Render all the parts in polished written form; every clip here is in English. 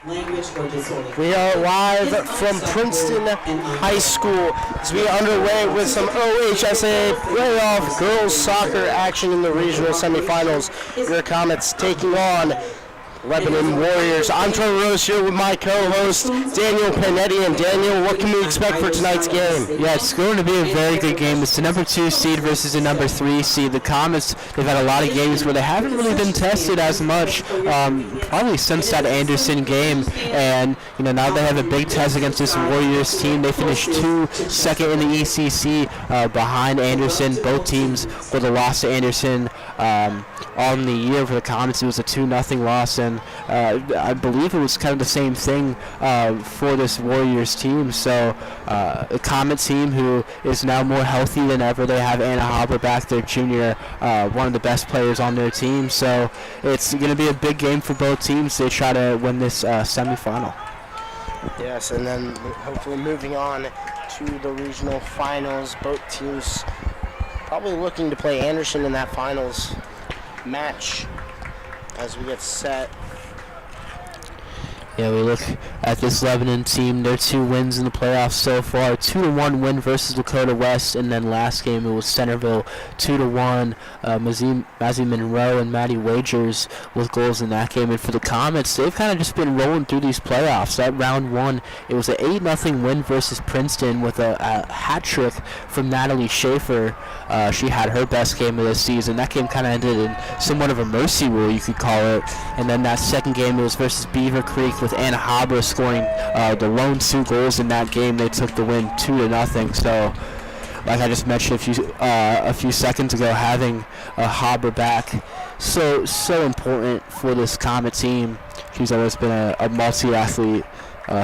We are live from Princeton High School as we are underway with some OHSAA playoff girls soccer action in the regional semifinals. Your Comets taking on Lebanon Warriors. I'm Trevor Rose here with my co-host Daniel Panetti. And Daniel, what can we expect for tonight's game? Yeah, it's going to be a very good game. It's the number 2 seed versus the number 3 seed. The Comets, they've had a lot of games where they haven't really been tested as much, probably since that Anderson game. And now they have a big test against this Warriors team. They finished second in the ECC behind Anderson. Both teams with a loss to Anderson on the year. For the Comets, it was a 2-0 loss, and I believe it was kind of the same thing for this Warriors team. So a Comet team who is now more healthy than ever. They have Anna Haber back, their junior, one of the best players on their team. So it's going to be a big game for both teams. They try to win this semifinal. Yes, and then hopefully moving on to the regional finals. Both teams probably looking to play Anderson in that finals match as we get set. Yeah, we look at this Lebanon team. Their 2 wins in the playoffs so far: 2-1 win versus Dakota West, and then last game it was Centerville 2-1. Mazzy Monroe and Maddie Wagers with goals in that game. And for the Comets, they've kind of just been rolling through these playoffs. That round 1, it was an 8-0 win versus Princeton with a hat trick from Natalie Schaefer. She had her best game of the season. That game kind of ended in somewhat of a mercy rule, you could call it. And then that second game, it was versus Beaver Creek with Anna Haber scoring the lone 2 goals in that game. They took the win 2-0. So, like I just mentioned a few seconds ago, having Haber back so important for this Comet team. She's always been a multi-athlete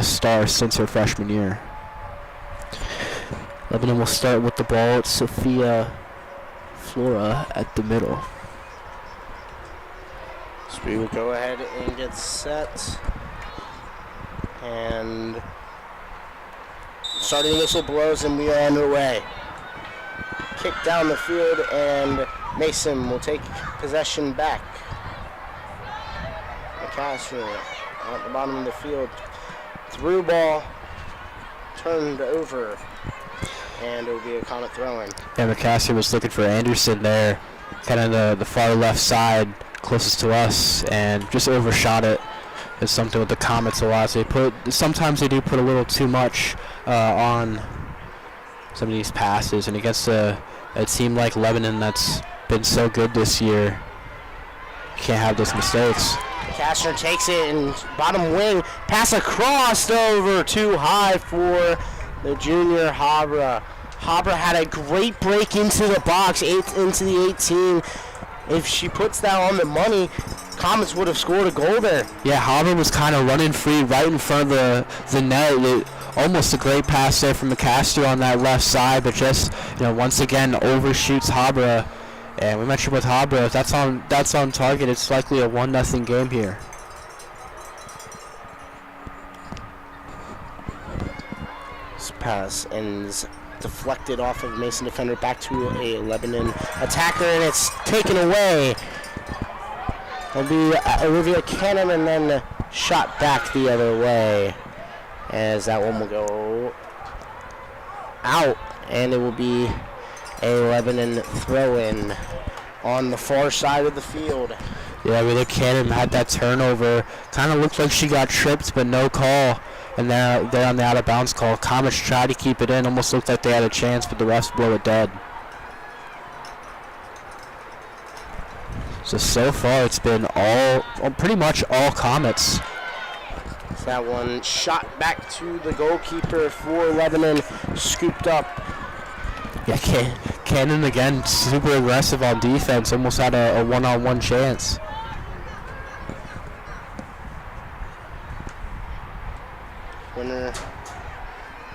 star since her freshman year. Lebanon will start with the ball. It's Sophia Flora at the middle. So we will go ahead and get set. And starting whistle blows and we are underway. Kick down the field and Mason will take possession back. McCaster at the bottom of the field. Through ball, turned over, and it will be a Comet throw-in. Yeah, McCaster was looking for Anderson there, kind of the far left side, closest to us, and just overshot it. It's something with the Comets a lot. Sometimes they do put a little too much on some of these passes, and against a team like Lebanon that's been so good this year, you can't have those mistakes. Castner takes it and bottom wing, pass across over too high for the junior Haber. Haber had a great break into the box, into the 18. If she puts that on the money, Comets would have scored a goal there. Yeah, Haber was kind of running free right in front of the net. Almost a great pass there from McCaster on that left side, but just once again overshoots Haber. And we mentioned with Haber, if that's on target, it's likely a 1-0 game here. This pass ends deflected off of Mason defender back to a Lebanon attacker, and it's taken away. It'll be Olivia Cannon, and then shot back the other way as that one will go out, and it will be a Lebanon throw-in on the far side of the field. Yeah, Olivia Cannon had that turnover. Kind of looked like she got tripped, but no call. And then they're on the out-of-bounds call. Comets tried to keep it in. Almost looked like they had a chance, but the refs blow it dead. So far, it's been pretty much all Comets. That one shot back to the goalkeeper for Lebanon, scooped up. Yeah, Cannon again, super aggressive on defense. Almost had a one-on-one chance.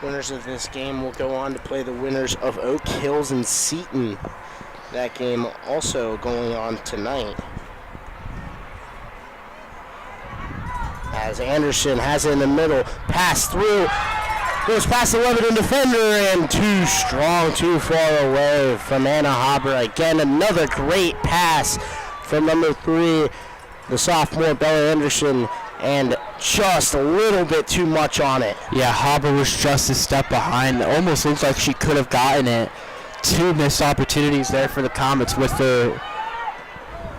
Winners of this game will go on to play the winners of Oak Hills and Seton. That game also going on tonight. As Anderson has it in the middle, pass through, goes past the Lebanon defender, and too strong, too far away from Anna Haber. Again, another great pass from number 3, the sophomore Bella Anderson, and just a little bit too much on it. Yeah, Haber was just a step behind. It almost looked like she could have gotten it. 2 missed opportunities there for the Comets with the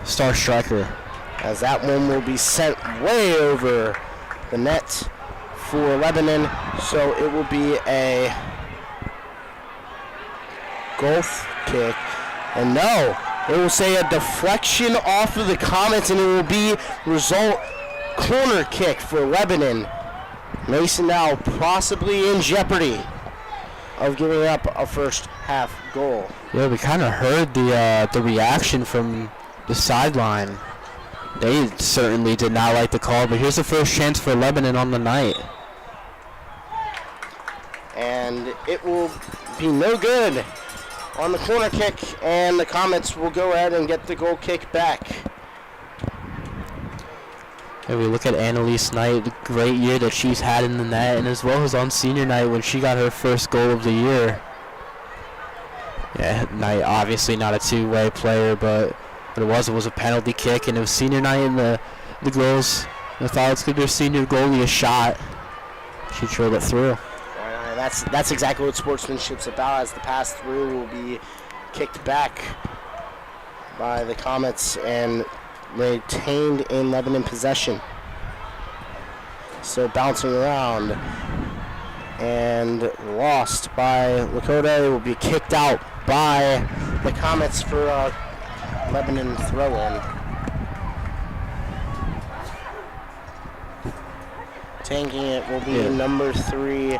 star striker. As that one will be sent way over the net for Lebanon. So it will be a goal kick. And no, it will say a deflection off of the Comets, and it will be result corner kick for Lebanon. Mason now possibly in jeopardy of giving up a first half goal. Yeah, we kind of heard the reaction from the sideline. They certainly did not like the call, but here's the first chance for Lebanon on the night. And it will be no good on the corner kick, and the Comets will go ahead and get the goal kick back. And we look at Annalise Knight, the great year that she's had in the net, and as well as on senior night when she got her first goal of the year. Yeah, Knight obviously not a two-way player, but what it was a penalty kick, and it was senior night, and the girls, I thought it's going to be a senior goalie a shot. She drilled it through. That's exactly what sportsmanship's about, as the pass through will be kicked back by the Comets and retained in Lebanon possession. So bouncing around and lost by Lakota. It will be kicked out by the Comets for a Lebanon throw-in. Taking it will be number 3,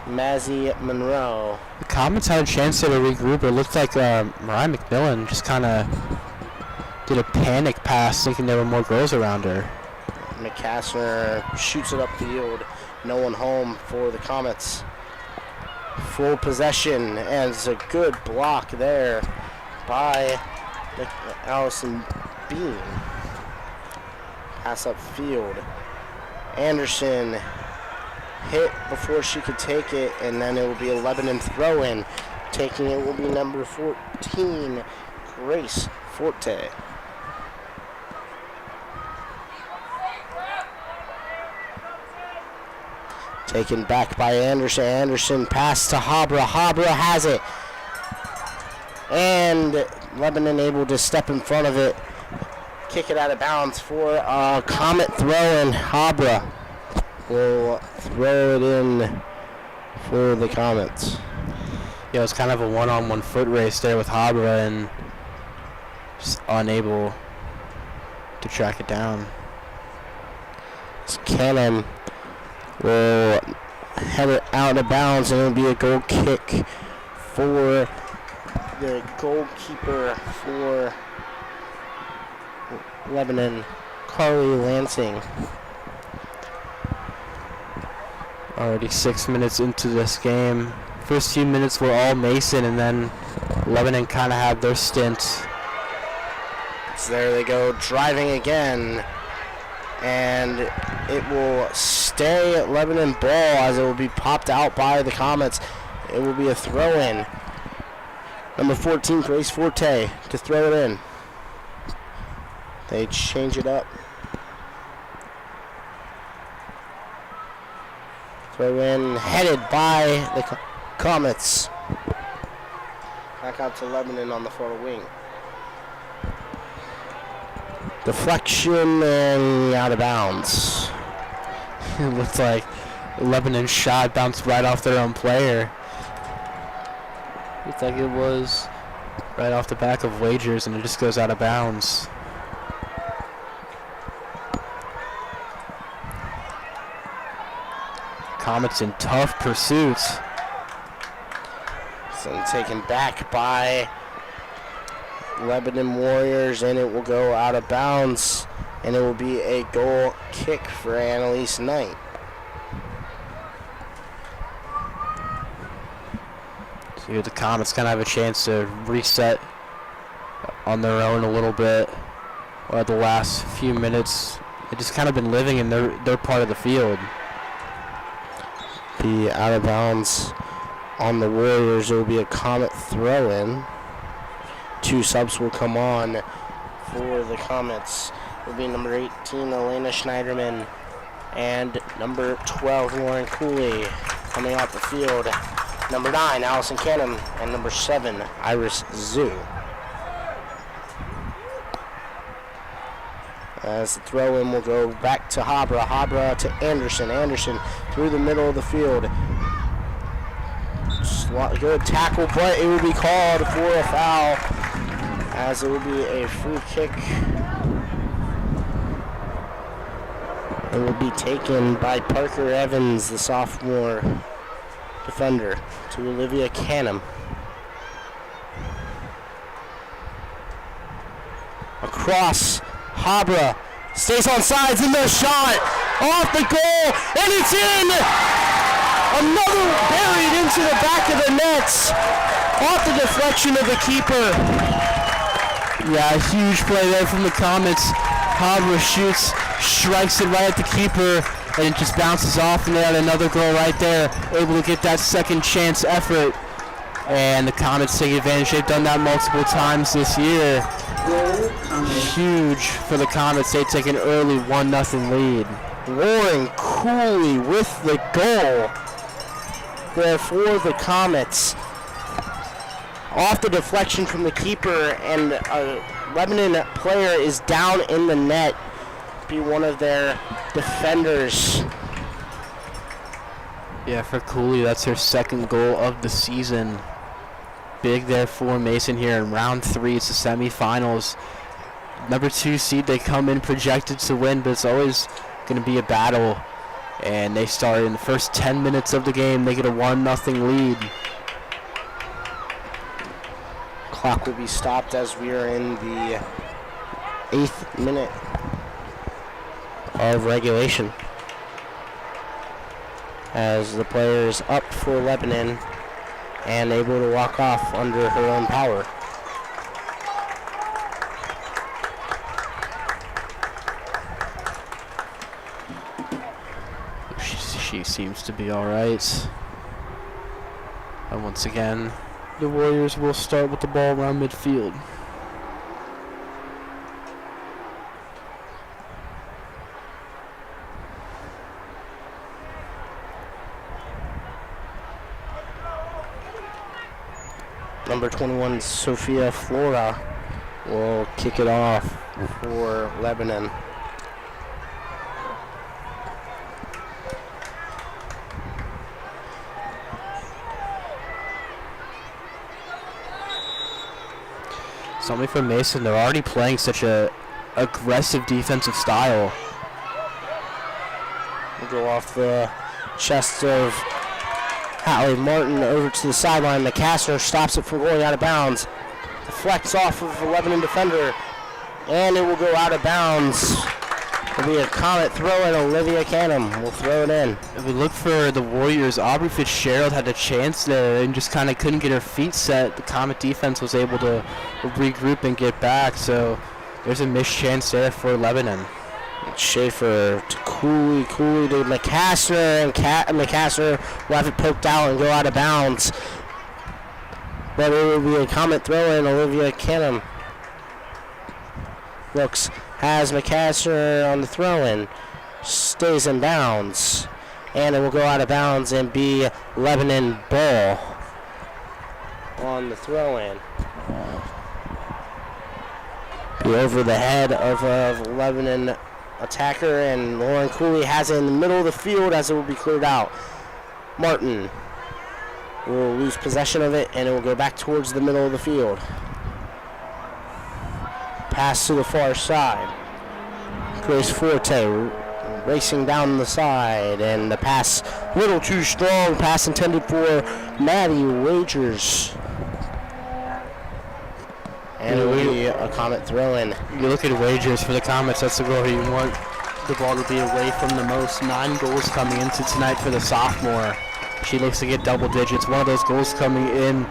Mazzy Monroe. The Comets had a chance to regroup. It looked like Mariah McMillan just kind of did a panic pass thinking there were more girls around her. McCassner shoots it upfield. No one home for the Comets. Full possession, and it's a good block there by Allison Bean. Pass upfield. Anderson hit before she could take it, and then it will be a Lebanon throw-in. Taking it will be number 14, Grace Forte. Taken back by Anderson. Anderson pass to Habra. Habra has it. And Lebanon able to step in front of it. Kick it out of bounds for a Comet throw-in. Habra will throw it in for the Comets. Yeah, it was kind of a one-on-one foot race there with Habra, and just unable to track it down. Cannon will head it out of bounds, and it'll be a goal kick for the goalkeeper for Lebanon, Carly Lansing. Already 6 minutes into this game. First few minutes were all Mason, and then Lebanon kind of had their stint. So there they go, driving again. And it will stay at Lebanon ball as it will be popped out by the Comets. It will be a throw-in. Number 14, Grace Forte, to throw it in. They change it up. Throw in, headed by the Comets. Back out to Lebanon on the far wing. Deflection and out of bounds. It looked like Lebanon's shot bounced right off their own player. Looked like it was right off the back of Wagers, and it just goes out of bounds. Comets in tough pursuits. So taken back by Lebanon Warriors, and it will go out of bounds, and it will be a goal kick for Annalise Knight. So here the Comets kind of have a chance to reset on their own a little bit. Or the last few minutes, they've just kind of been living in their part of the field. Be out of bounds on the Warriors. It will be a Comet throw-in. 2 subs will come on for the Comets. It will be number 18, Elena Schneiderman, And number 12, Lauren Cooley, coming off the field. Number 9, Allison Canham, and number 7, Iris Zhu. As the throw-in will go back to Habra. Habra to Anderson. Anderson through the middle of the field. Good tackle, but it will be called for a foul, as it will be a free kick. It will be taken by Parker Evans, the sophomore defender, to Olivia Canham. Across, Habra stays on sides, and the shot off the goal, and it's in! Another buried into the back of the nets, off the deflection of the keeper. Yeah, a huge play there from the Comets. Habra shoots, strikes it right at the keeper, and it just bounces off, and they had another goal right there, able to get that second chance effort. And the Comets take advantage. They've done that multiple times this year. Huge for the Comets. They take an early 1-0 lead. Lauren Cooley with the goal there for the Comets. Off the deflection from the keeper, and a Lebanon player is down in the net. Be one of their defenders. Yeah, for Cooley, that's her second goal of the season. Big there for Mason here in round 3. It's the semifinals. Number 2 seed, they come in projected to win, but it's always going to be a battle. And they start in the first 10 minutes of the game. They get a 1-0 lead. Clock will be stopped as we are in the 8th minute of regulation, as the player is up for Lebanon and able to walk off under her own power. She seems to be all right. And once again, the Warriors will start with the ball around midfield. Number 21, Sophia Flora, will kick it off for Lebanon. Something for Mason, they're already playing such a aggressive defensive style. We'll go off the chest of Hallie Martin over to the sideline. McCaster stops it from going out of bounds. Deflects off of the Lebanon defender, and it will go out of bounds. It'll be a Comet throw, and Olivia Canham will throw it in. If we look for the Warriors, Aubrey Fitzgerald had a chance there and just kind of couldn't get her feet set. The Comet defense was able to regroup and get back, so there's a missed chance there for Lebanon. Schaefer to Cooley, Cooley to McCaster, and McCaster will have it poked out and go out of bounds. But it will be a Comet throw in. Olivia Canham looks, has McCaster on the throw-in, stays in bounds, and it will go out of bounds and be Lebanon ball on the throw-in. Be over the head of a Lebanon attacker, and Lauren Cooley has it in the middle of the field as it will be cleared out. Martin will lose possession of it, and it will go back towards the middle of the field. Pass to the far side. Grace Forte racing down the side, and the pass a little too strong. Pass intended for Maddie Wagers. And it will be a Comet throw-in. You look at Wagers for the Comets, that's the goal you want the ball to be away from the most. 9 goals coming into tonight for the sophomore. She looks to get double digits. One of those goals coming in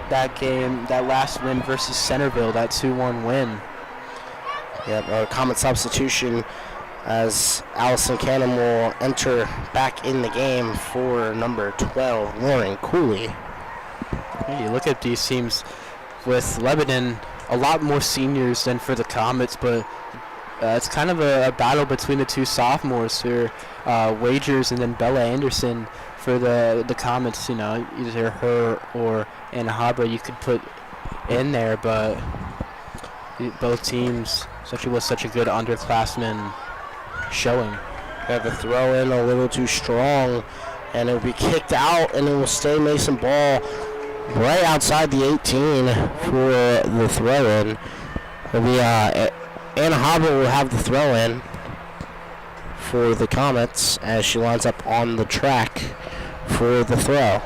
that game, that last win versus Centerville, that 2-1 win. Yep, a Comet substitution as Allison Canham will enter back in the game for number 12, Lauren Cooley. Hey, you look at these teams with Lebanon, a lot more seniors than for the Comets, but it's kind of a battle between the two sophomores here, Wagers and then Bella Anderson for the Comets. You know, either her or Anna Habra you could put in there, but both teams, especially with such a good underclassman showing. Have the throw in a little too strong, and it will be kicked out, and it will stay Mason ball right outside the 18 for the throw in. It'll be Anna Habra will have the throw in for the Comets as she lines up on the track for the throw.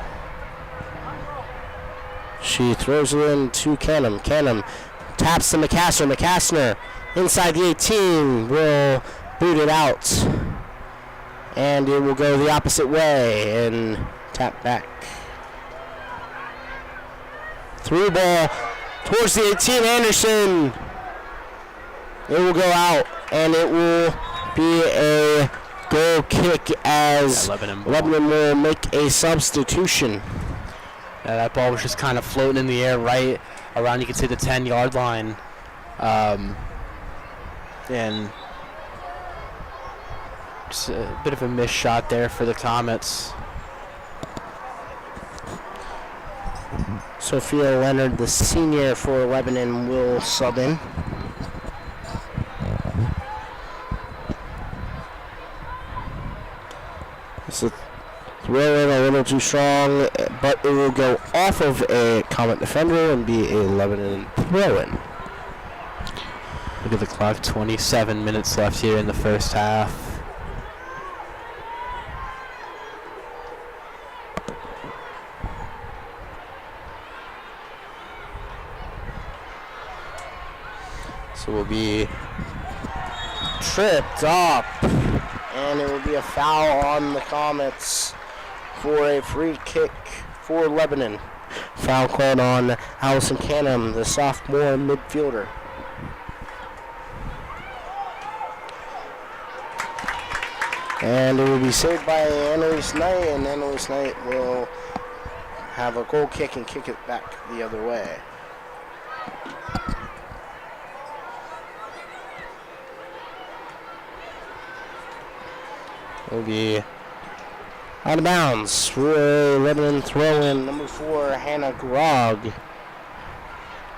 She throws it in to Canham. Canham taps to McCaster. McCaster inside the 18 will boot it out. And it will go the opposite way and tap back. Through ball towards the 18, Anderson. It will go out, and it will be a goal kick as Lebanon will make a substitution. Yeah, that ball was just kind of floating in the air right around, you can see the 10-yard line. And just a bit of a missed shot there for the Comets. Sophia Leonard, the senior for Lebanon, will sub in. So throw in a little too strong, but it will go off of a Comet defender and be a Lebanon throw-in. Look at the clock, 27 minutes left here in the first half. So we'll be tripped up, and it will be a foul on the Comets for a free kick for Lebanon. Foul called on Allison Canham, the sophomore midfielder. And it will be saved by Annalise Knight, and Annalise Knight will have a goal kick and kick it back the other way. Will be out of bounds for a Lebanon throw-in. Number 4, Hannah Grog.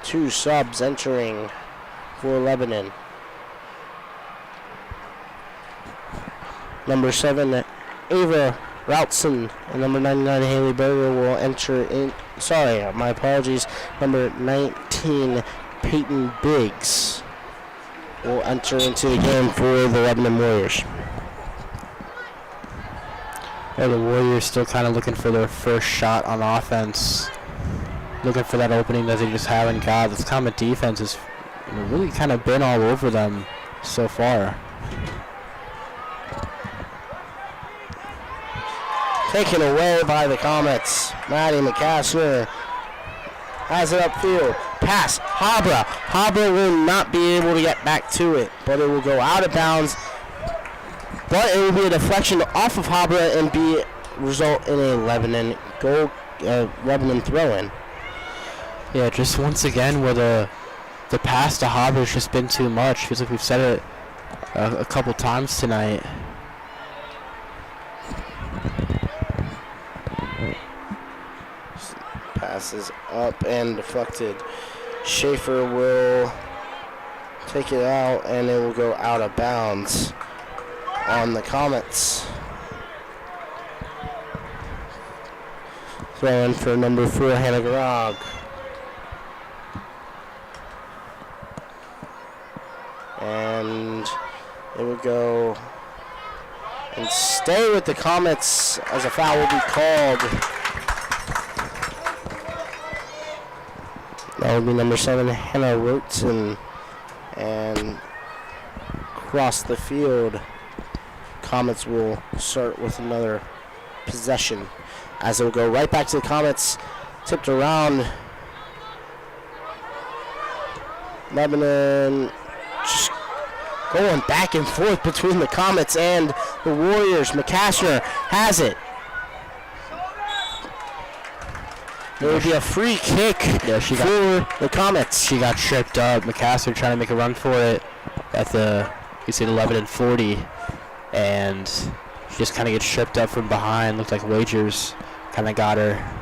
2 subs entering for Lebanon. Number 7, Ava Routson, and number 99, Haley Berger will enter in. Sorry, my apologies. Number 19, Peyton Biggs will enter into the game for the Lebanon Warriors. Yeah, the Warriors still kind of looking for their first shot on offense. Looking for that opening that they just haven't got. This Comet defense has really kind of been all over them so far. Taken away by the Comets. Maddie McCaster has it upfield. Pass. Habra. Habra will not be able to get back to it, but it will go out of bounds. But it will be a deflection off of Habra and result in a Lebanon goal, Lebanon throw-in. Yeah, just once again where the pass to Habra has just been too much. Feels like we've said it a couple times tonight. Passes up and deflected. Schaefer will take it out, and it will go out of bounds on the Comets. Throw in for number 4, Hannah Grog. And it will go and stay with the Comets as a foul will be called. That will be number 7, Hannah Roten, and across the field, Comets will start with another possession as it will go right back to the Comets, tipped around. Lebanon just going back and forth between the Comets and the Warriors. McCaster has it. There will be a free kick for the Comets. She got tripped up. McCaster trying to make a run for it at the He's at 11-40, and she just kind of gets tripped up from behind. Looked like Wagers kind of got her.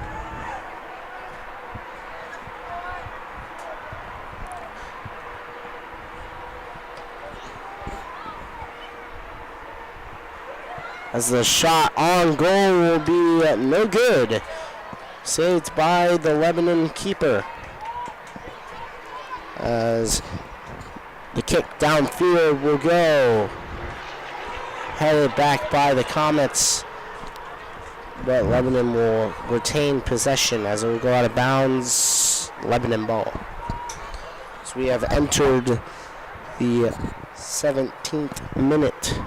As the shot on goal will be no good. Saved by the Lebanon keeper. As the kick downfield will go. Headed back by the Comets. But Lebanon will retain possession as it will go out of bounds. Lebanon ball. So we have entered the 17th minute.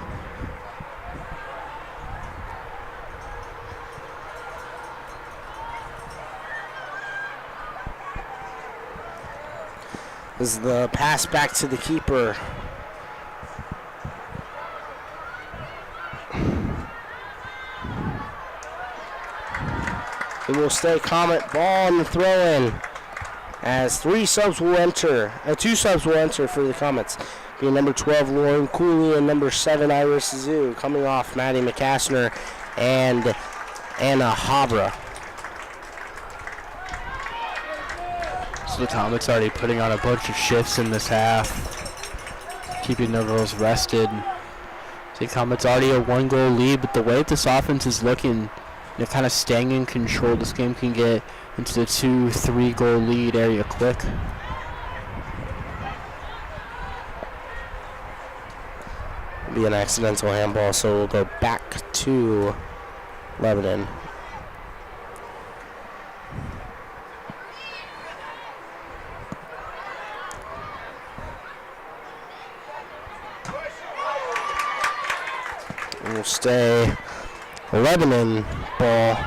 This is the pass back to the keeper. It will stay Comet ball on the throw-in as two subs will enter for the Comets. Being number 12, Lauren Cooley, and number 7, Iris Zhu. Coming off, Maddie McCassner and Anna Habra. So the Comets already putting on a bunch of shifts in this half, keeping the girls rested. The Comets already a 1-goal lead, but the way this offense is looking, they're kind of staying in control. This game can get into the 2-3 goal lead area quick. It'll be an accidental handball, so we'll go back to Lebanon. We'll stay Lebanon ball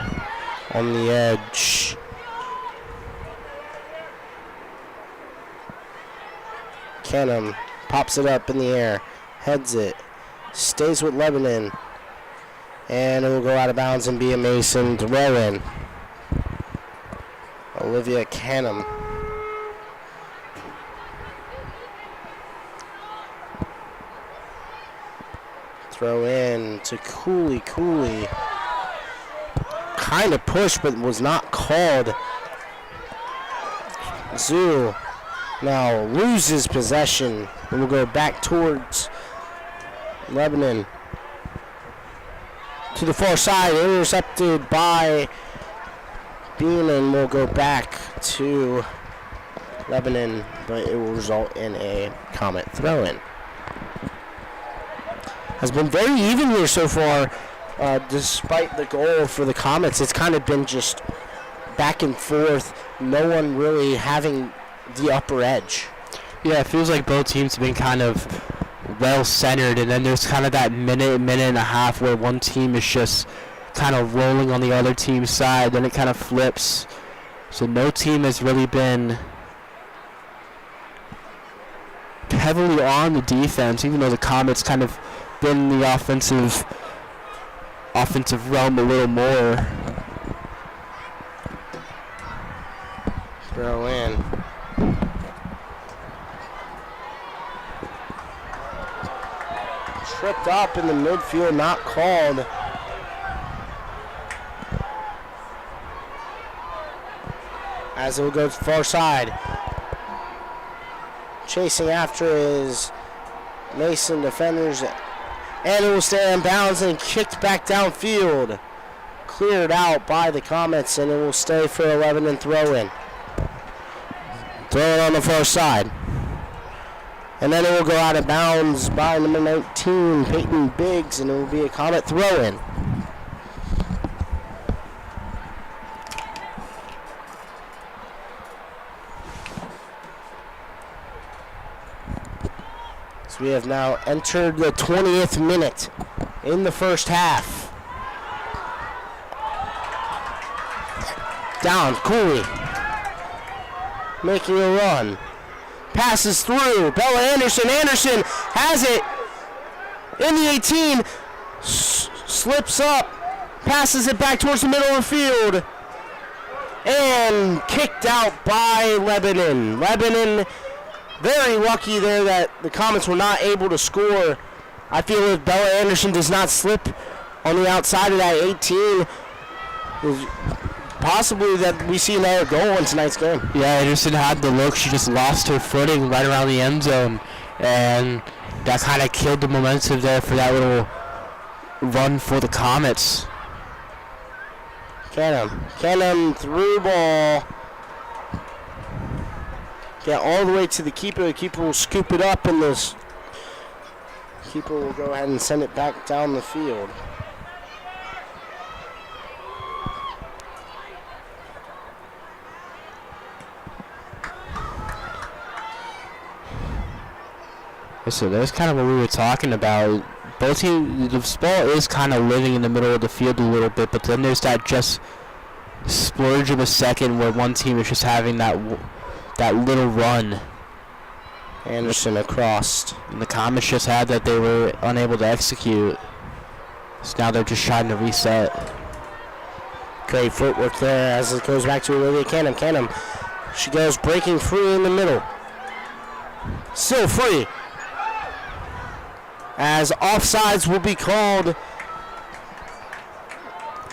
on the edge. Canham pops it up in the air, heads it, stays with Lebanon, and it will go out of bounds and be a Mason throw-in. Olivia Canham. Throw in to Cooley. Kind of pushed, but was not called. Zhu now loses possession and will go back towards Lebanon. To the far side, intercepted by Bean, and will go back to Lebanon, but it will result in a Comet throw-in. Has been very even here so far, despite the goal for the Comets. It's kind of been just back and forth, no one really having the upper edge. Yeah, it feels like both teams have been kind of well-centered, and then there's kind of that minute and a half where one team is just kind of rolling on the other team's side, then it kind of flips. So no team has really been heavily on the defense, even though the Comets kind of been in the offensive realm a little more. Throw in. Tripped up in the midfield, not called. As it will go to the far side. Chasing after is Mason defenders. And it will stay in bounds and kicked back downfield. Cleared out by the Comets, and it will stay for 11 and throw-in. Throw-in on the far side. And then it will go out of bounds by number 19, Peyton Biggs, and it will be a Comet throw-in. So we have now entered the 20th minute in the first half. Down, Cooley. Making a run. Passes through. Bella Anderson. Anderson has it in the 18. Slips up. Passes it back towards the middle of the field. And kicked out by Lebanon. Lebanon very lucky there that the Comets were not able to score. I feel if Bella Anderson does not slip on the outside of that 18, possibly that we see another goal in tonight's game. Yeah, Anderson had the look. She just lost her footing right around the end zone, and that kind of killed the momentum there for that little run for the Comets. Canham through ball. Get all the way to the keeper. The keeper will scoop it up, and the keeper will go ahead and send it back down the field. So that's kind of what we were talking about. Both teams, the ball is kind of living in the middle of the field a little bit, but then there's that just splurge of a second where one team is just having that little run. Anderson across. And the Comets just had that they were unable to execute. So now they're just trying to reset. Great footwork there as it goes back to Olivia Canham. Canham, she goes breaking free in the middle. Still free. As offsides will be called.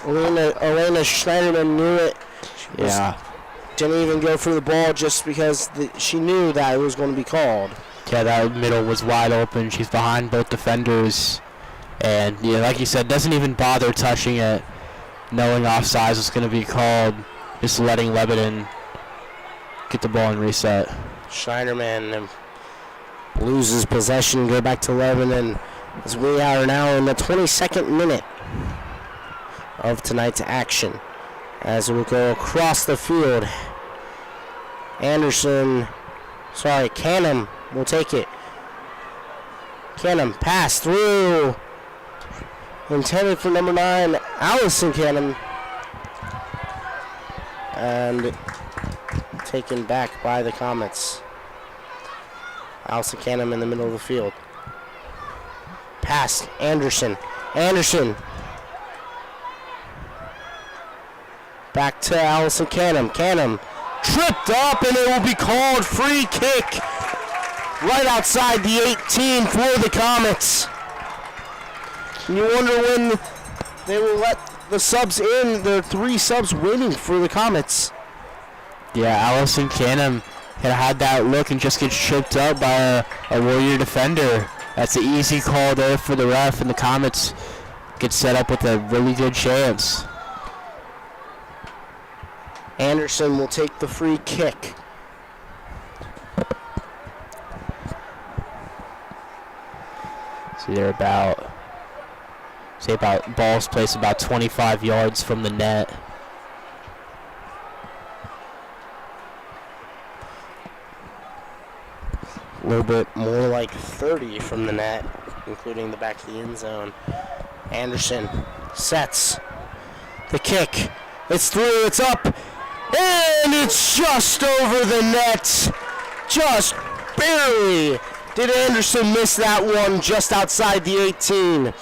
Elena Schneiderman knew it. Yeah. Didn't even go for the ball just because she knew that it was going to be called. Yeah, that middle was wide open. She's behind both defenders. And, yeah, like you said, doesn't even bother touching it, knowing offsides was going to be called, just letting Lebanon get the ball and reset. Schneiderman loses possession, go back to Lebanon as we are now in the 22nd minute of tonight's action. As it will go across the field. Canham will take it. Canham pass through. Intended for number 9, Allison Canham. And taken back by the Comets. Allison Canham in the middle of the field. Pass, Anderson. Back to Allison Canham. Canham tripped up, and it will be called free kick right outside the 18 for the Comets. And you wonder when they will let the subs in. There are 3 subs waiting for the Comets. Yeah, Allison Canham had that look and just gets tripped up by a Warrior defender. That's an easy call there for the ref, and the Comets get set up with a really good chance. Anderson will take the free kick. So they're about balls placed about 25 yards from the net. A little bit more like 30 from the net, including the back of the end zone. Anderson sets the kick. It's through, it's up, and it's just over the net. Just barely did Anderson miss that one just outside the 18.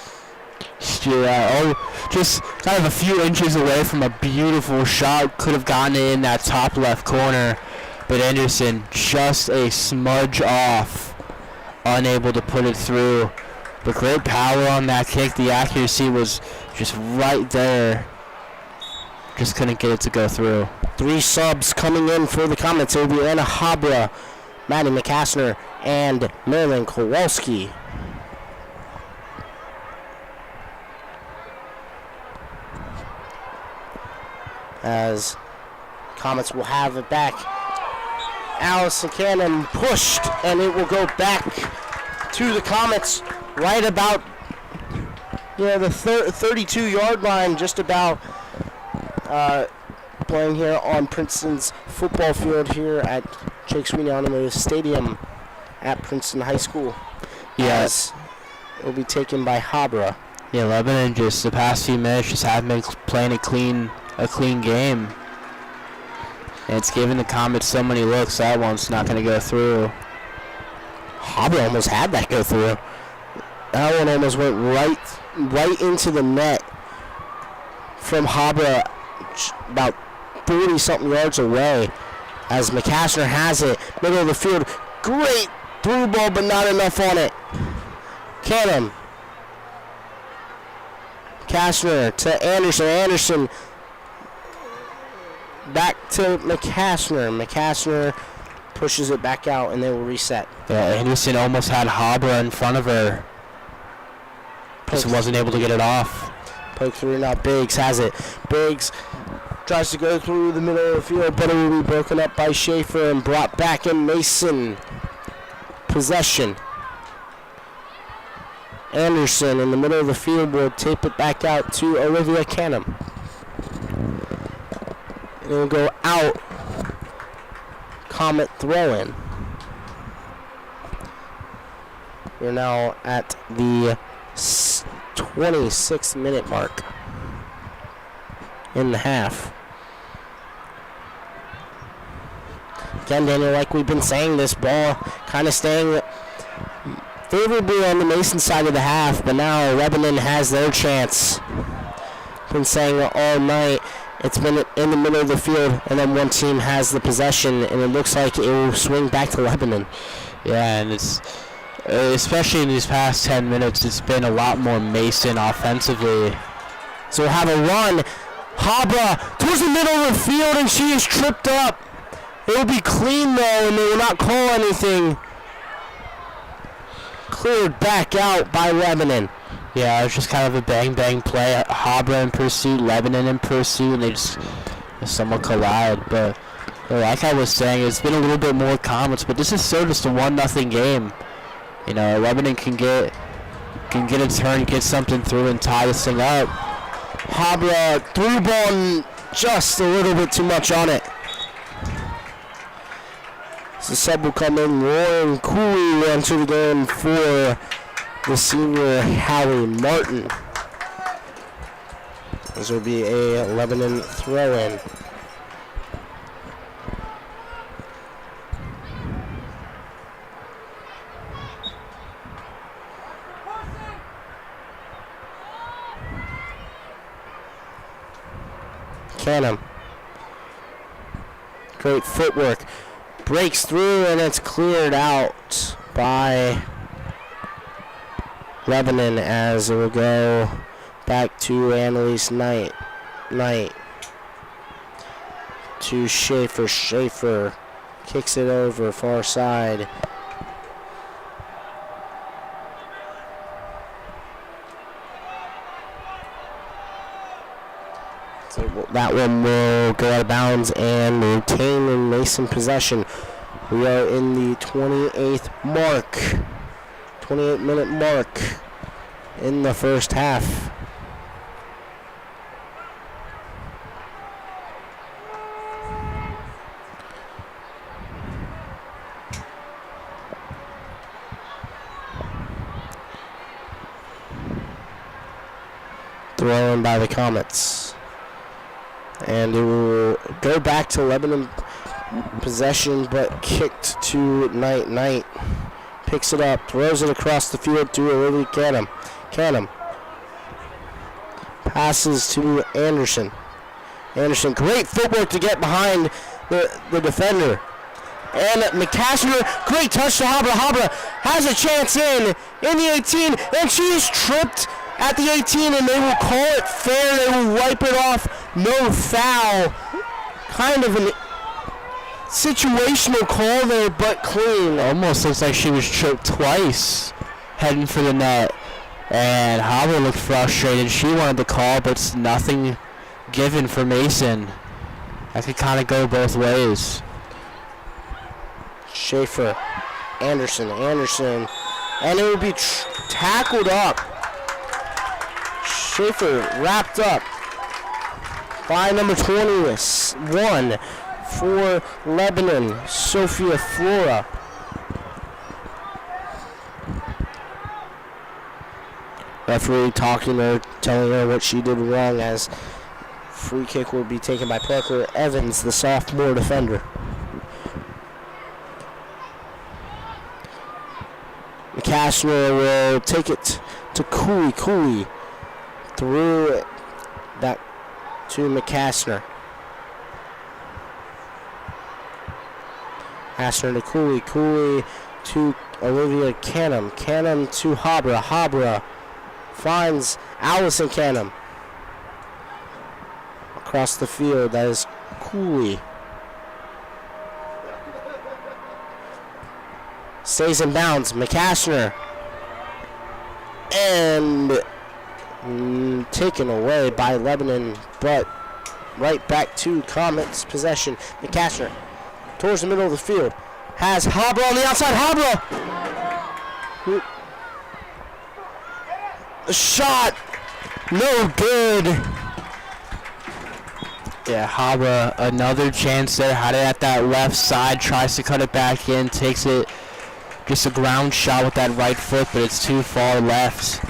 Yeah, just kind of a few inches away from a beautiful shot. Could have gotten it in that top left corner, but Anderson just a smudge off, unable to put it through. But great power on that kick. The accuracy was just right there. Just couldn't get it to go through. 3 subs coming in for the Comets. It will be Anna Habra, Maddie McCassner, and Marilyn Kowalski. As Comets will have it back. Allison Canham pushed, and it will go back to the Comets right about the 32-yard line, just about. Playing here on Princeton's football field here at Jake Sweeney Automotive Stadium at Princeton High School. Yes, it will be taken by Habra. Yeah, Lebanon just the past few minutes just haven't been playing a clean game, and it's giving the Comets so many looks. That one's not going to go through. Habra almost had that go through. That one almost went right into the net from Habra, about 40-something yards away, as McCassner has it, middle of the field, Great through ball, but not enough on it. Canham. Kastner to Anderson. Anderson back to McCaskner. McCaskner pushes it back out, and they will reset. Yeah, Anderson almost had Habra in front of her. Just wasn't able to get it off. Poke through, now Biggs has it. Biggs tries to go through the middle of the field, but it will be broken up by Schaefer and brought back in Mason. Possession. Anderson in the middle of the field will tape it back out to Olivia Canham. It will go out. Comet throw-in. We're now at the 26-minute mark in the half. Again, Daniel, like we've been saying, this ball kind of staying favorably on the Mason side of the half, but now Lebanon has their chance. Been saying it all night. It's been in the middle of the field, and then one team has the possession, and it looks like it will swing back to Lebanon. Yeah, and it's especially in these past 10 minutes, it's been a lot more Mason offensively. So we'll have a run. Habra towards the middle of the field, and she is tripped up. It will be clean, though, and they will not call anything. Cleared back out by Lebanon. Yeah, it was just kind of a bang-bang play. Habra in pursuit, Lebanon in pursuit, and they just somewhat collide. But like I was saying, it's been a little bit more comments, but this is still just a 1-0 game. You know, Lebanon can get a turn, get something through, and tie this thing up. Habra through ball and just a little bit too much on it. So sub will come in. Lauren Cooley will enter the game for the senior Hallie Martin. This will be a Lebanon throw-in. Canham. Great footwork. Breaks through, and it's cleared out by Lebanon as it will go back to Annalise Knight to Schaefer. Schaefer kicks it over far side. So that one will go out of bounds and retain in Mason possession. We are in the 28-minute mark in the first half. Thrown by the Comets. And it will go back to Lebanon possession, but kicked to Knight. Knight picks it up, throws it across the field to Olivia Canham. Canham passes to Anderson. Anderson, great footwork to get behind the defender. And McCaskner, great touch to Habra. Habra has a chance in the 18, and she is tripped at the 18, and they will call it fair. They will wipe it off. No foul. Kind of an situational call there, but clean. Almost looks like she was tripped twice heading for the net. And Habra looked frustrated. She wanted the call, but it's nothing given for Mason. That could kind of go both ways. Schaefer, Anderson, and it will be tackled up. Schaefer wrapped up by number 21 for Lebanon, Sophia Flora. Referee talking to her, telling her what she did wrong, as free kick will be taken by Parker Evans, the sophomore defender. McCaskner will take it to Cooley. Cooley through it back to McCaskner. Passing to Cooley. Cooley to Olivia Canham. Canham to Habra. Habra finds Allison Canham. Across the field, that is Cooley. Stays in bounds. McCashner. And taken away by Lebanon, but right back to Comets possession. McCashner towards the middle of the field. Has Habra on the outside. Habra! The shot! No good. Yeah, Habra, another chance there. Had it at that left side. Tries to cut it back in. Takes it. Just a ground shot with that right foot, but it's too far left.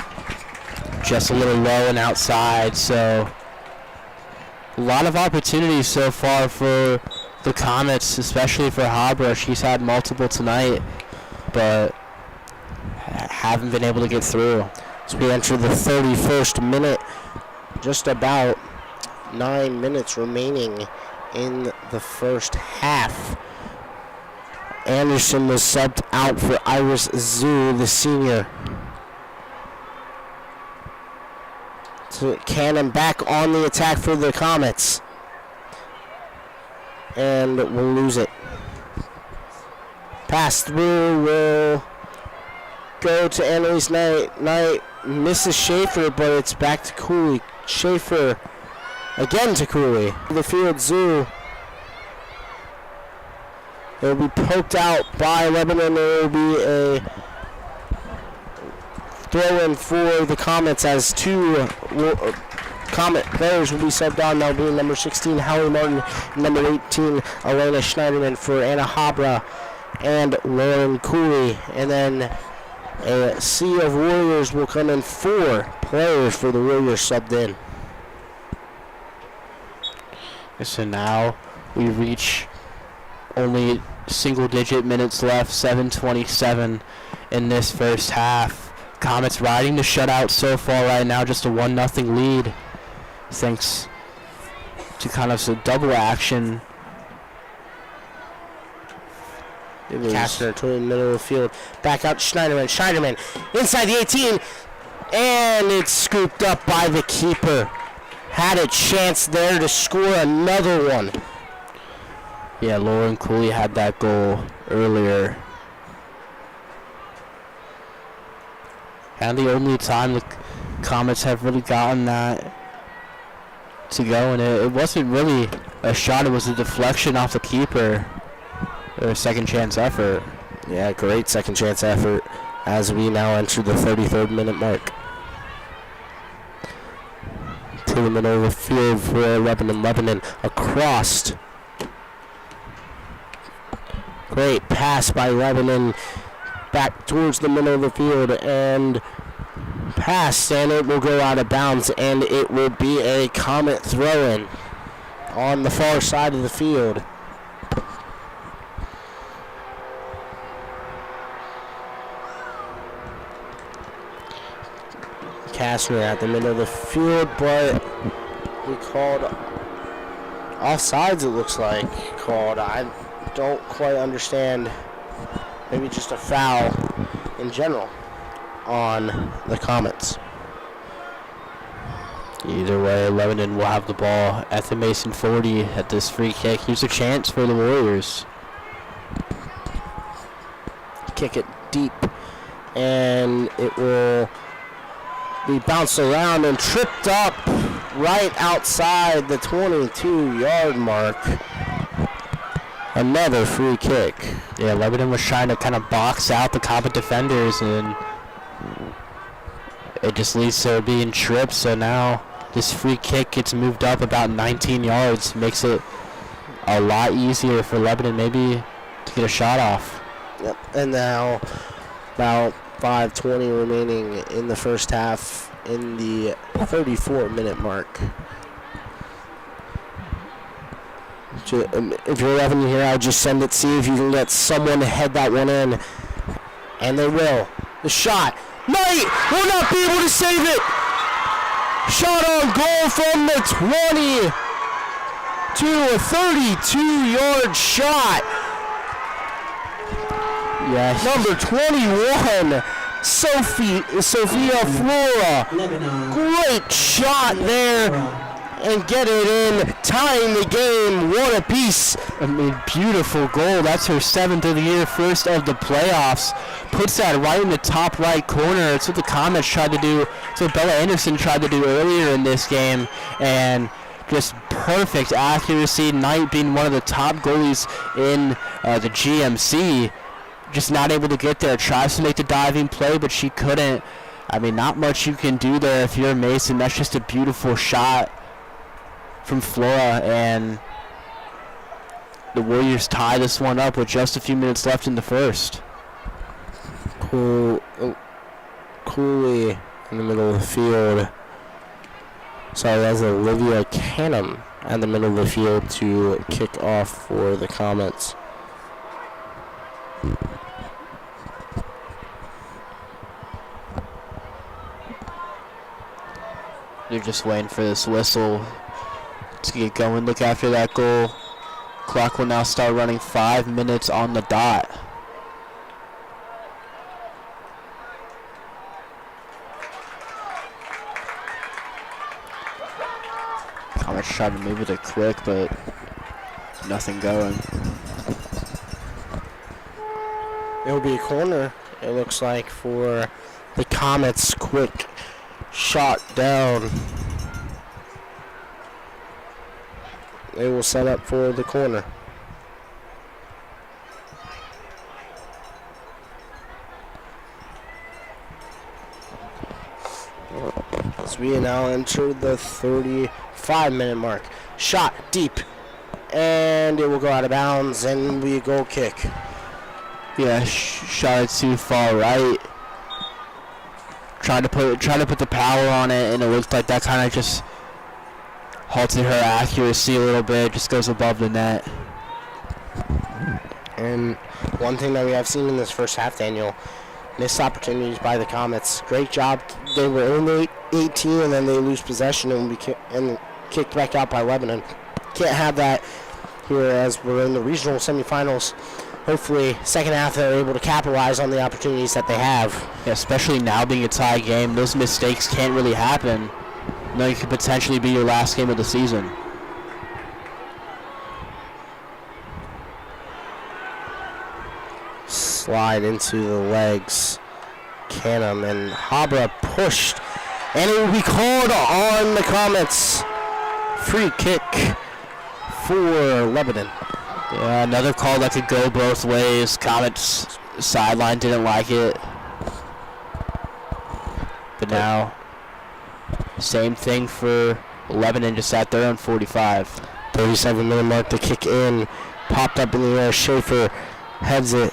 Just a little low and outside. So a lot of opportunities so far for the Comets, especially for Habra. She's had multiple tonight, but haven't been able to get through. As we enter the 31st minute, just about 9 minutes remaining in the first half. Anderson was subbed out for Iris Zhu, the senior. So Cannon back on the attack for the Comets. And we'll lose it. Pass through will go to Annalise Knight. Knight misses Schaefer, but it's back to Cooley. Schaefer again to Cooley. The field, Zhu. It will be poked out by Lebanon. It will be a throw-in for the Comets as two Comet players will be subbed on. That will be number 16, Howie Martin, number 18, Elena Schneiderman for Anna Habra and Lauren Cooley. And then a sea of Warriors will come in. 4 players for the Warriors subbed in. So now we reach only single-digit minutes left, 7:27 in this first half. Comets riding the shutout so far right now, just a 1-0 lead, thanks to kind of some double action. Kastner to the middle of the field, back out to Schneiderman. Schneiderman inside the 18, and it's scooped up by the keeper. Had a chance there to score another one. Yeah, Lauren Cooley had that goal earlier. And the only time the Comets have really gotten that to go, and it wasn't really a shot, it was a deflection off the keeper. Or a second chance effort. Yeah, great second chance effort as we now enter the 33rd minute mark. To the middle of the field for Lebanon. Lebanon across. Great pass by Lebanon back towards the middle of the field and pass, and it will go out of bounds, and it will be a Comet throw-in on the far side of the field. Kastner at the middle of the field, but we called offsides, it looks like. I don't quite understand. Maybe just a foul in general on the Comets. Either way, Lebanon will have the ball at the Mason 40 at this free kick. Here's a chance for the Warriors. Kick it deep, and it will be bounced around and tripped up right outside the 22-yard mark. Another free kick. Yeah, Lebanon was trying to kind of box out the Comet defenders, and it just leads to being tripped. So now this free kick gets moved up about 19 yards, makes it a lot easier for Lebanon maybe to get a shot off. Yep, and now about 5:20 remaining in the first half in the 34-minute mark. If you're having here, I'll just send it, see if you can get someone to head that one in. And they will. The shot. Knight will not be able to save it. Shot on goal from the 20 to a 32-yard shot. Yes. Number 21, Sophia Flora. Great shot there and get it in, tying the game, one apiece. I mean, beautiful goal. That's her 7th of the year, first of the playoffs. Puts that right in the top right corner. It's what the Comets tried to do. It's what Bella Anderson tried to do earlier in this game. And just perfect accuracy. Knight being one of the top goalies in the GMC. Just not able to get there. Tries to make the diving play, but she couldn't. I mean, not much you can do there if you're Mason. That's just a beautiful shot from Flora, and the Warriors tie this one up with just a few minutes left in the first. Cooley in the middle of the field. Sorry, that's Olivia Canham in the middle of the field to kick off for the Comets. They're just waiting for this whistle to get going. Look after that goal. Clock will now start running 5 minutes on the dot. Comets tried to move it quick, but nothing going. It'll be a corner, it looks like, for the Comets. Quick shot down. They will set up for the corner. As we now enter the 35-minute mark. Shot deep, and it will go out of bounds, and we goal kick. Yeah, shot it too far right. Tried to put the power on it, and it looked like that kind of just halted her accuracy a little bit. Just goes above the net. And one thing that we have seen in this first half, Daniel, missed opportunities by the Comets. Great job. They were in 18, and then they lose possession and kicked back out by Lebanon. Can't have that here as we're in the regional semifinals. Hopefully, second half they're able to capitalize on the opportunities that they have. Yeah, especially now being a tie game, those mistakes can't really happen. You know, it could potentially be your last game of the season. Slide into the legs. Canham and Habra pushed, and it will be called on the Comets. Free kick for Lebanon. Yeah, another call that could go both ways. Comets sideline didn't like it. But now, same thing for Lebanon, just at their own 45. 37-minute mark, the kick in. Popped up in the air. Schaefer heads it.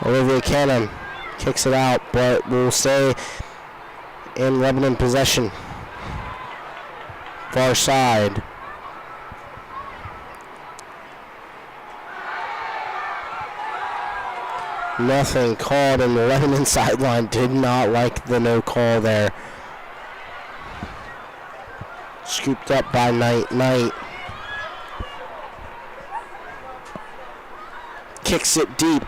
Olivia Canham kicks it out, but will stay in Lebanon possession. Far side. Nothing called, and the Lebanon sideline did not like the no call there. Scooped up by Knight. Kicks it deep.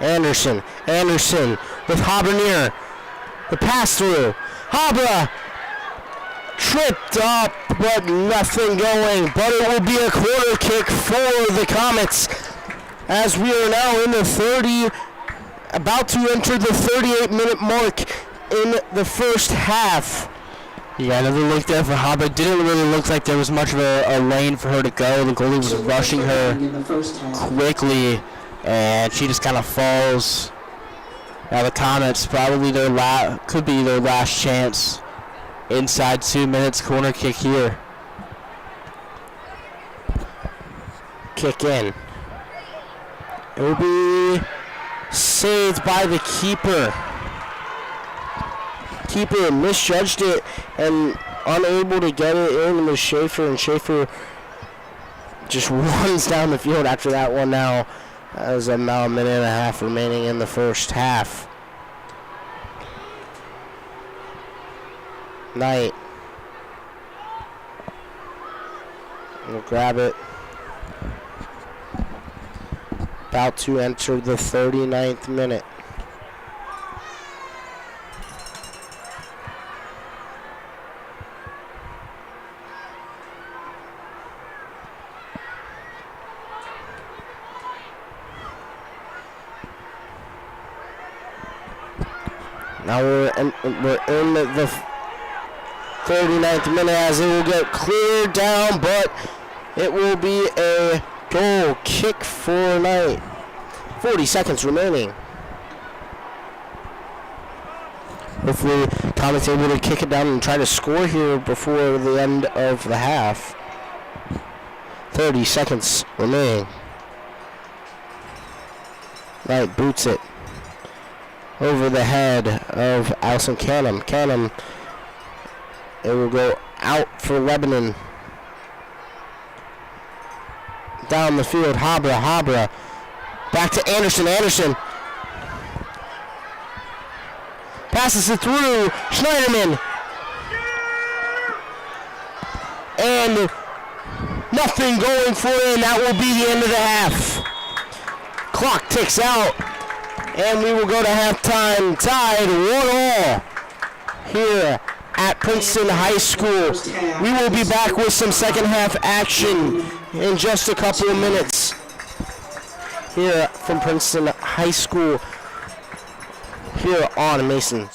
Anderson with Habernier. The pass through. Habra tripped up, but nothing going. But it will be a corner kick for the Comets as we are now in the about to enter the 38-minute mark in the first half. Yeah, another look there for Habra. Didn't really look like there was much of a lane for her to go. The goalie was rushing her quickly, and she just kind of falls. Now the Comets probably could be their last chance. Inside 2 minutes, corner kick here. Kick in. It will be saved by the keeper. Keeper misjudged it and unable to get it in with Schaefer, and Schaefer just runs down the field after that one now. As about a minute and a half remaining in the first half. Knight will grab it. About to enter the 39th minute. Now we're in the 39th minute as it will get cleared down, but it will be a goal kick for Knight. 40 seconds remaining. Hopefully Comet's able to kick it down and try to score here before the end of the half. 30 seconds remaining. Knight boots it over the head of Allison Canham. Canham, it will go out for Lebanon. Down the field, Habra. Back to Anderson. Anderson passes it through. Schneiderman. And nothing going for it, and that will be the end of the half. Clock ticks out, and we will go to halftime tied 1-1 here at Princeton High School. We will be back with some second half action in just a couple of minutes here from Princeton High School here on Mason.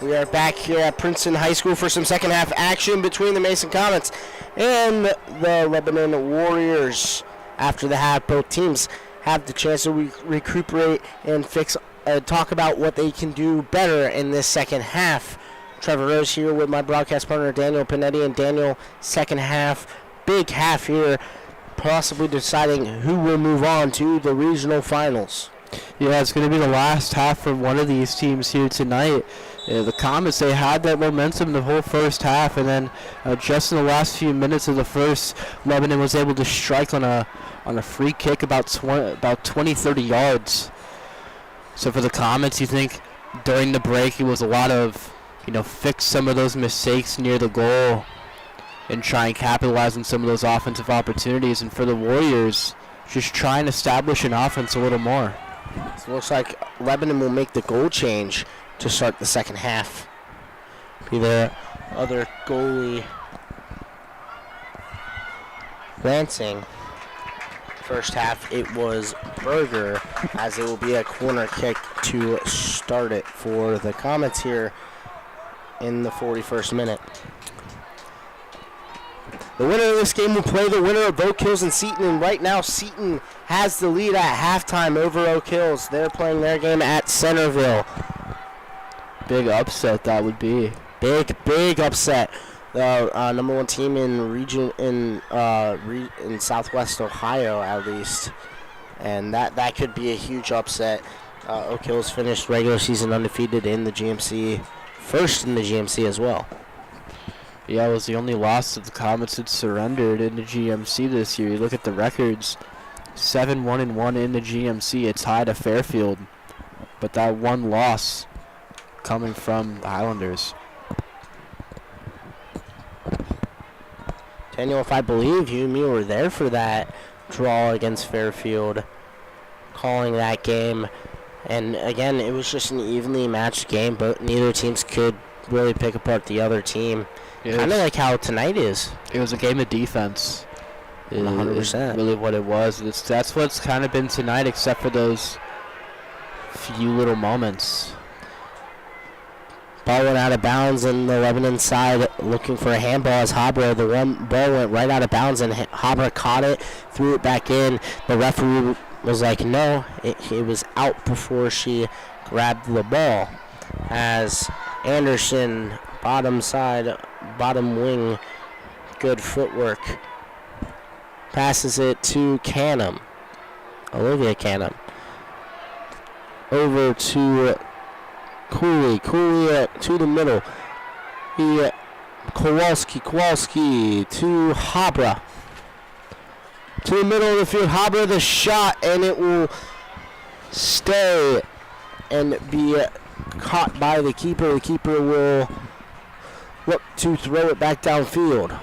We are back here at Princeton High School for some second half action between the Mason Comets and the Lebanon Warriors. After the half, both teams have the chance to recuperate and talk about what they can do better in this second half. Trevor Rose here with my broadcast partner Daniel Panetti, and Daniel, second half, big half here, possibly deciding who will move on to the regional finals. Yeah, it's going to be the last half for one of these teams here tonight. The Comets, they had that momentum the whole first half, and then just in the last few minutes of the first, Lebanon was able to strike on a free kick about 20, 30 yards. So for the Comets, you think during the break it was a lot of, fix some of those mistakes near the goal and try and capitalize on some of those offensive opportunities. And for the Warriors, just try and establish an offense a little more. So it looks like Lebanon will make the goal change to start the second half. Be their other goalie, Lansing. First half, it was Berger, as it will be a corner kick to start it for the Comets here in the 41st minute. The winner of this game will play the winner of Oak Hills and Seton, and right now Seton has the lead at halftime over Oak Hills. They're playing their game at Centerville. Big upset that would be. Big upset. The number one team in Southwest Ohio, at least, and that could be a huge upset. Oak Hills finished regular season undefeated in the GMC, first in the GMC as well. Yeah, it was the only loss that the Comets had surrendered in the GMC this year. You look at the records, 7-1-1 in the GMC. It's tied to Fairfield, but that one loss coming from the Highlanders. Daniel, if I believe you and me were there for that draw against Fairfield, calling that game. And again, it was just an evenly matched game, but neither teams could really pick apart the other team. Kind of like how tonight is. It was a game of defense. 100%. Really what it was. That's what's kind of been tonight, except for those few little moments. Ball went out of bounds in the Lebanon side, looking for a handball as Habra. The one ball went right out of bounds, and Habra caught it, threw it back in. The referee was like, no, it was out before she grabbed the ball. As Anderson, bottom side, bottom wing, good footwork, passes it to Canham, Olivia Canham, over to Cooley to the middle. Kowalski to Habra. To the middle of the field. Habra the shot, and it will stay and be caught by the keeper. The keeper will look to throw it back downfield.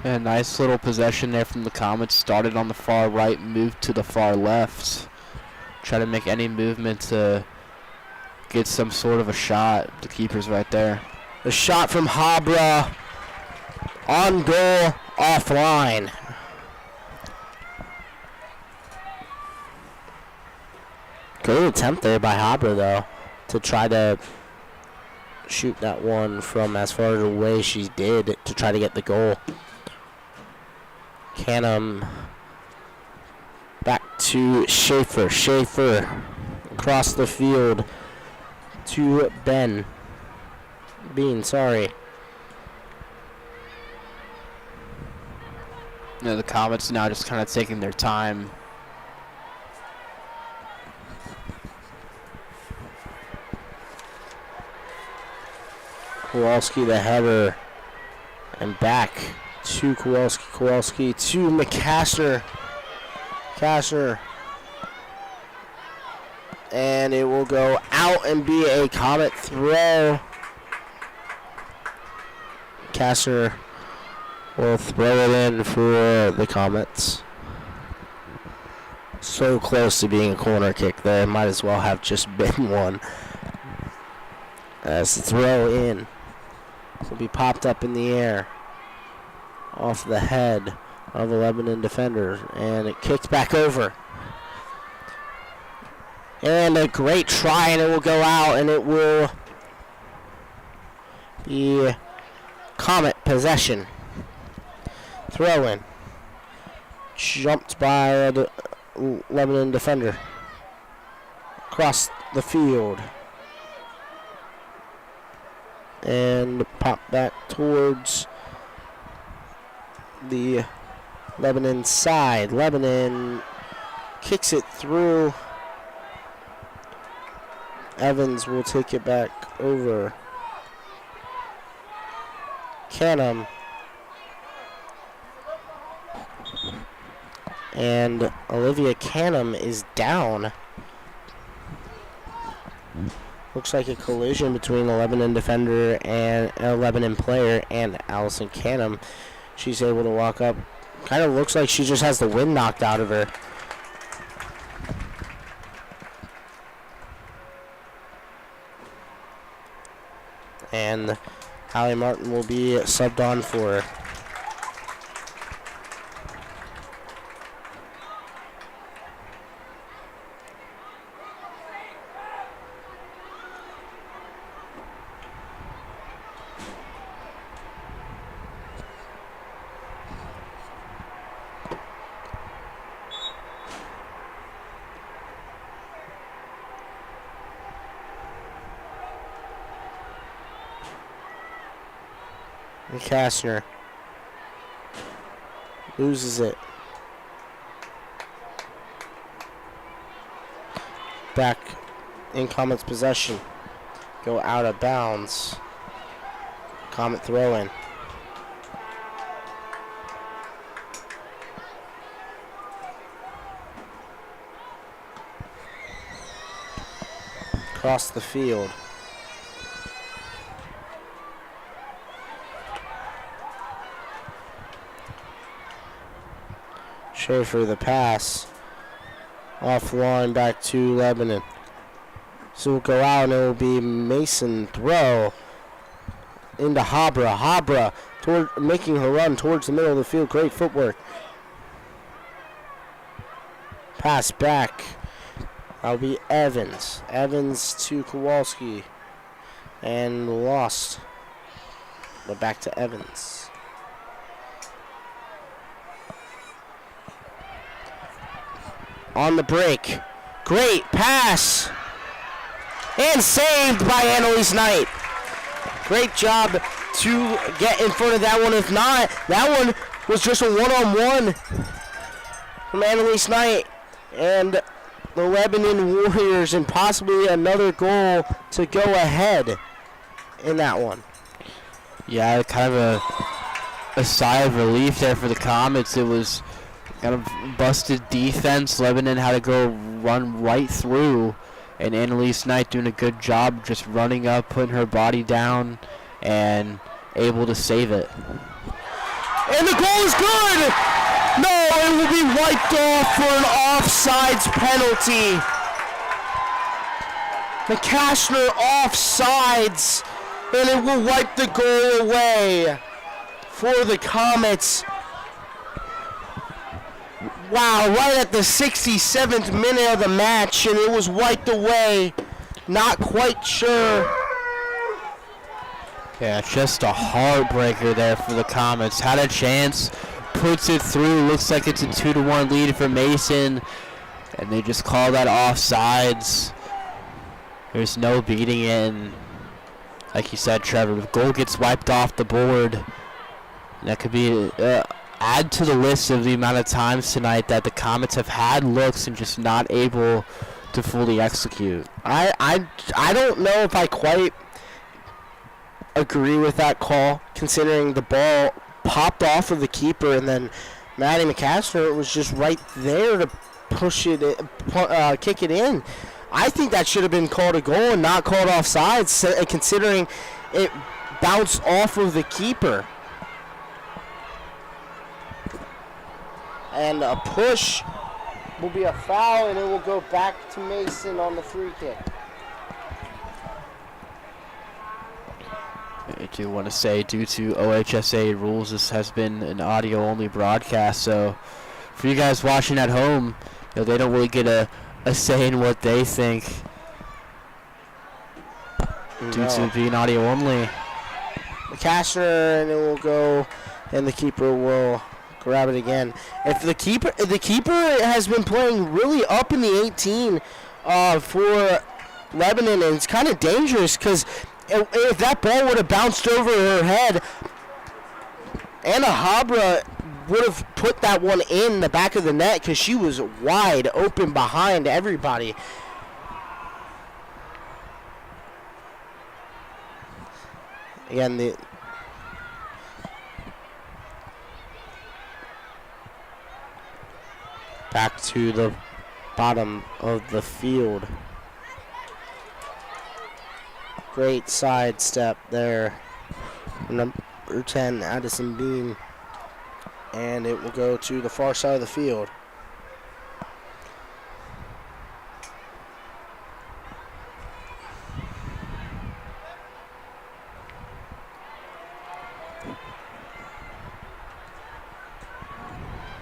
A nice little possession there from the Comets. Started on the far right, moved to the far left. Try to make any movement to get some sort of a shot. The keeper's right there. The shot from Habra on goal, offline. Good attempt there by Habra, though, to try to shoot that one from as far away she did to try to get the goal. Canham back to Schaefer. Schaefer across the field to Bean, sorry. The Comets now just kind of taking their time. Kowalski the header, and back to Kowalski to McCaster. And it will go out and be a Comet throw. Casser will throw it in for the Comets. So close to being a corner kick there. Might as well have just been one. As the throw in will be popped up in the air off the head of the Lebanon defender, and it kicked back over. And a great try, and it will go out, and it will The Comet possession. Throw in. Jumped by the Lebanon defender. Across the field. And pop back towards the Lebanon side. Lebanon kicks it through. Evans will take it back over. Canham. And Olivia Canham is down. Looks like a collision between a Lebanon defender and a Lebanon player and Allison Canham. She's able to walk up. Kind of looks like she just has the wind knocked out of her. And Hallie Martin will be subbed on for her. And Kastner loses it. Back in Comet's possession. Go out of bounds. Comet throw in. Across the field. Schaefer the pass. Offline back to Lebanon. So we'll go out and it will be Mason throw into Habra. Habra making her run towards the middle of the field. Great footwork. Pass back. That'll be Evans. Evans to Kowalski. And lost. But back to Evans. On the break. Great pass. And saved by Annalise Knight. Great job to get in front of that one. If not, that one was just a one-on-one from Annalise Knight and the Lebanon Warriors, and possibly another goal to go ahead in that one. Yeah, kind of a sigh of relief there for the Comets. It was kind of busted defense. Lebanon had to go run right through, and Annalise Knight doing a good job just running up, putting her body down, and able to save it. And the goal is good! No, it will be wiped off for an offsides penalty. McCashner offsides, and it will wipe the goal away for the Comets. Wow, right at the 67th minute of the match, and it was wiped away. Not quite sure. Yeah, just a heartbreaker there for the Comets. Had a chance, puts it through. Looks like it's a 2-1 lead for Mason, and they just call that offsides. There's no beating it, and like you said, Trevor, the goal gets wiped off the board. That could be add to the list of the amount of times tonight that the Comets have had looks and just not able to fully execute. I don't know if I quite agree with that call, considering the ball popped off of the keeper and then Maddie McCaster was just right there to push it, kick it in. I think that should have been called a goal and not called offsides, considering it bounced off of the keeper. And a push will be a foul, and it will go back to Mason on the free kick. I do want to say, due to OHSAA rules, this has been an audio-only broadcast. So for you guys watching at home, they don't really get a say in what they think due to being audio-only. McCaster, and it will go, and the keeper will grab it again. If the keeper has been playing really up in the 18 for Lebanon, and it's kind of dangerous because if that ball would have bounced over her head, Anna Habra would have put that one in the back of the net because she was wide open behind everybody. Again, back to the bottom of the field. Great sidestep there. Number 10, Addison Beam. And it will go to the far side of the field.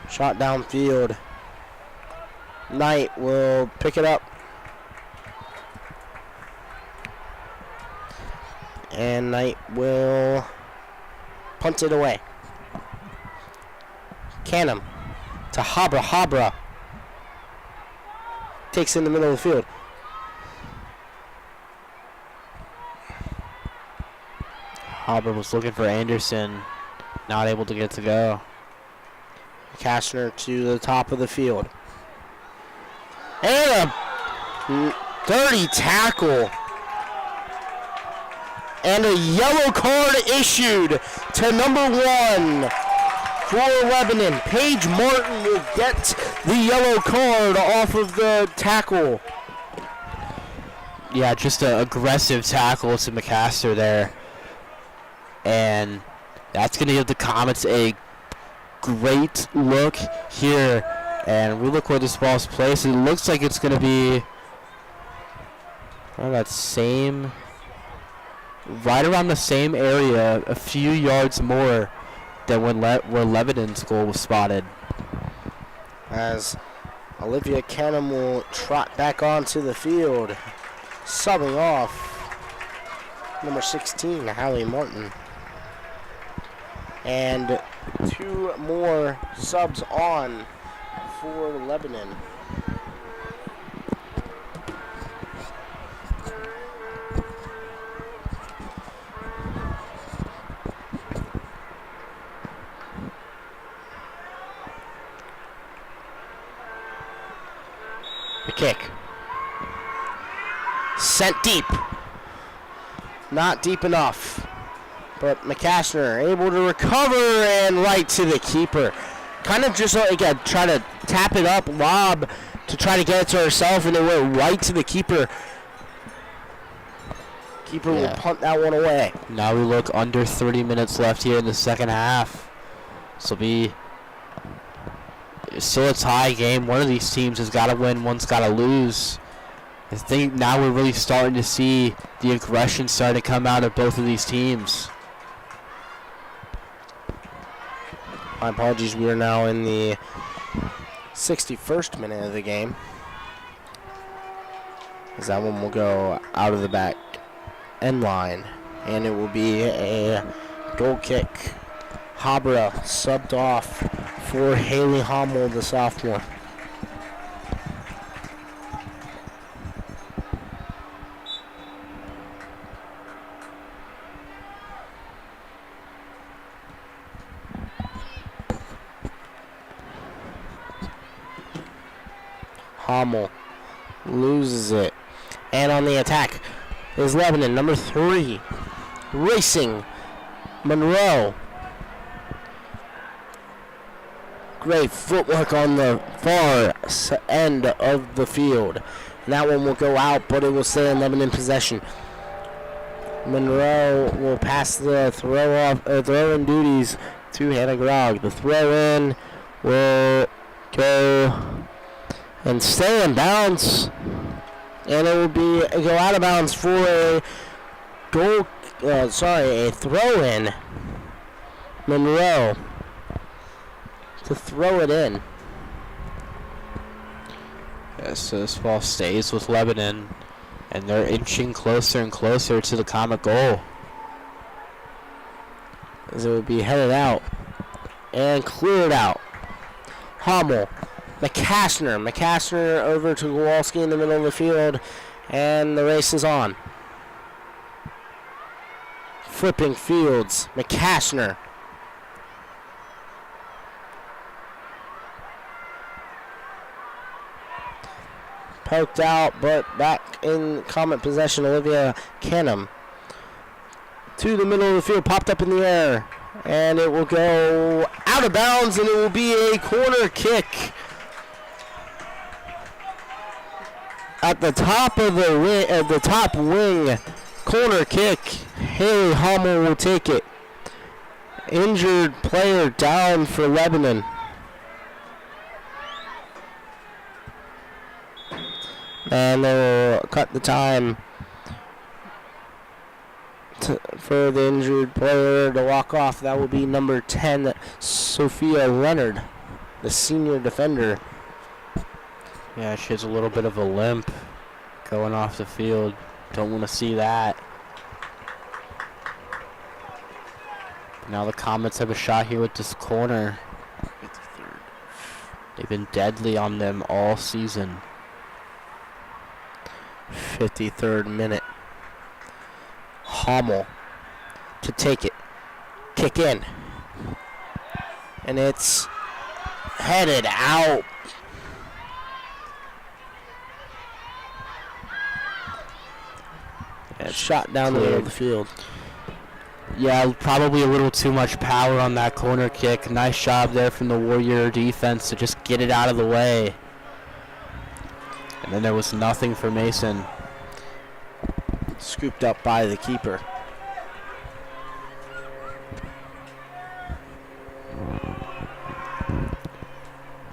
Shot downfield. Knight will pick it up. And Knight will punt it away. Canham to Habra. Habra takes in the middle of the field. Habra was looking for Anderson, not able to get to go. Kastner to the top of the field. And a dirty tackle. And a yellow card issued to number 1 for Lebanon. Paige Martin will get the yellow card off of the tackle. Yeah, just an aggressive tackle to McCaster there. And that's going to give the Comets a great look here. And we look where this ball's placed. It looks like it's going to be right around the same area, a few yards more than where Lebanon's goal was spotted. As Olivia Canham will trot back onto the field, subbing off number 16, Hallie Martin. And 2 more subs on for Lebanon. The kick. Sent deep. Not deep enough. But McCaster able to recover and right to the keeper. Kind of just again try to tap it up, lob to try to get it to herself, and it went right to the keeper. Keeper will punt that one away. Now we look under 30 minutes left here in the second half. This will be still a tie game. One of these teams has got to win, one's got to lose. I think now we're really starting to see the aggression starting to come out of both of these teams. My apologies, we are now in the 61st minute of the game. As that one will go out of the back end line. And it will be a goal kick. Habra subbed off for Haley Hommel, the sophomore. Hommel loses it. And on the attack is Lebanon, number 3. Racing Monroe. Great footwork on the far end of the field. And that one will go out, but it will stay in Lebanon possession. Monroe will pass the throw-in duties to Hannah Grog. The throw-in will go and stay in bounds, and it will be go out of bounds for a a throw-in. Monroe to throw it in. Yes, so this ball stays with Lebanon, and they're inching closer and closer to the Comet goal. as it will be headed out and cleared out. Hummel, McCassner over to Kowalski in the middle of the field, and the race is on. Flipping Fields, McCassner. Poked out, but back in Comet possession, Olivia Canham. To the middle of the field, popped up in the air, and it will go out of bounds, and it will be a corner kick. At the top of the top wing, corner kick. Haley Hummel will take it. Injured player down for Lebanon. And they'll cut the time for the injured player to walk off. That will be number 10, Sophia Leonard, the senior defender. Yeah, she has a little bit of a limp going off the field. Don't want to see that. Now the Comets have a shot here with this corner. They've been deadly on them all season. 53rd minute. Hummel to take it. Kick in. And it's headed out. And shot down the middle of the field. Yeah, probably a little too much power on that corner kick. Nice job there from the Warrior defense to just get it out of the way. And then there was nothing for Mason. Scooped up by the keeper.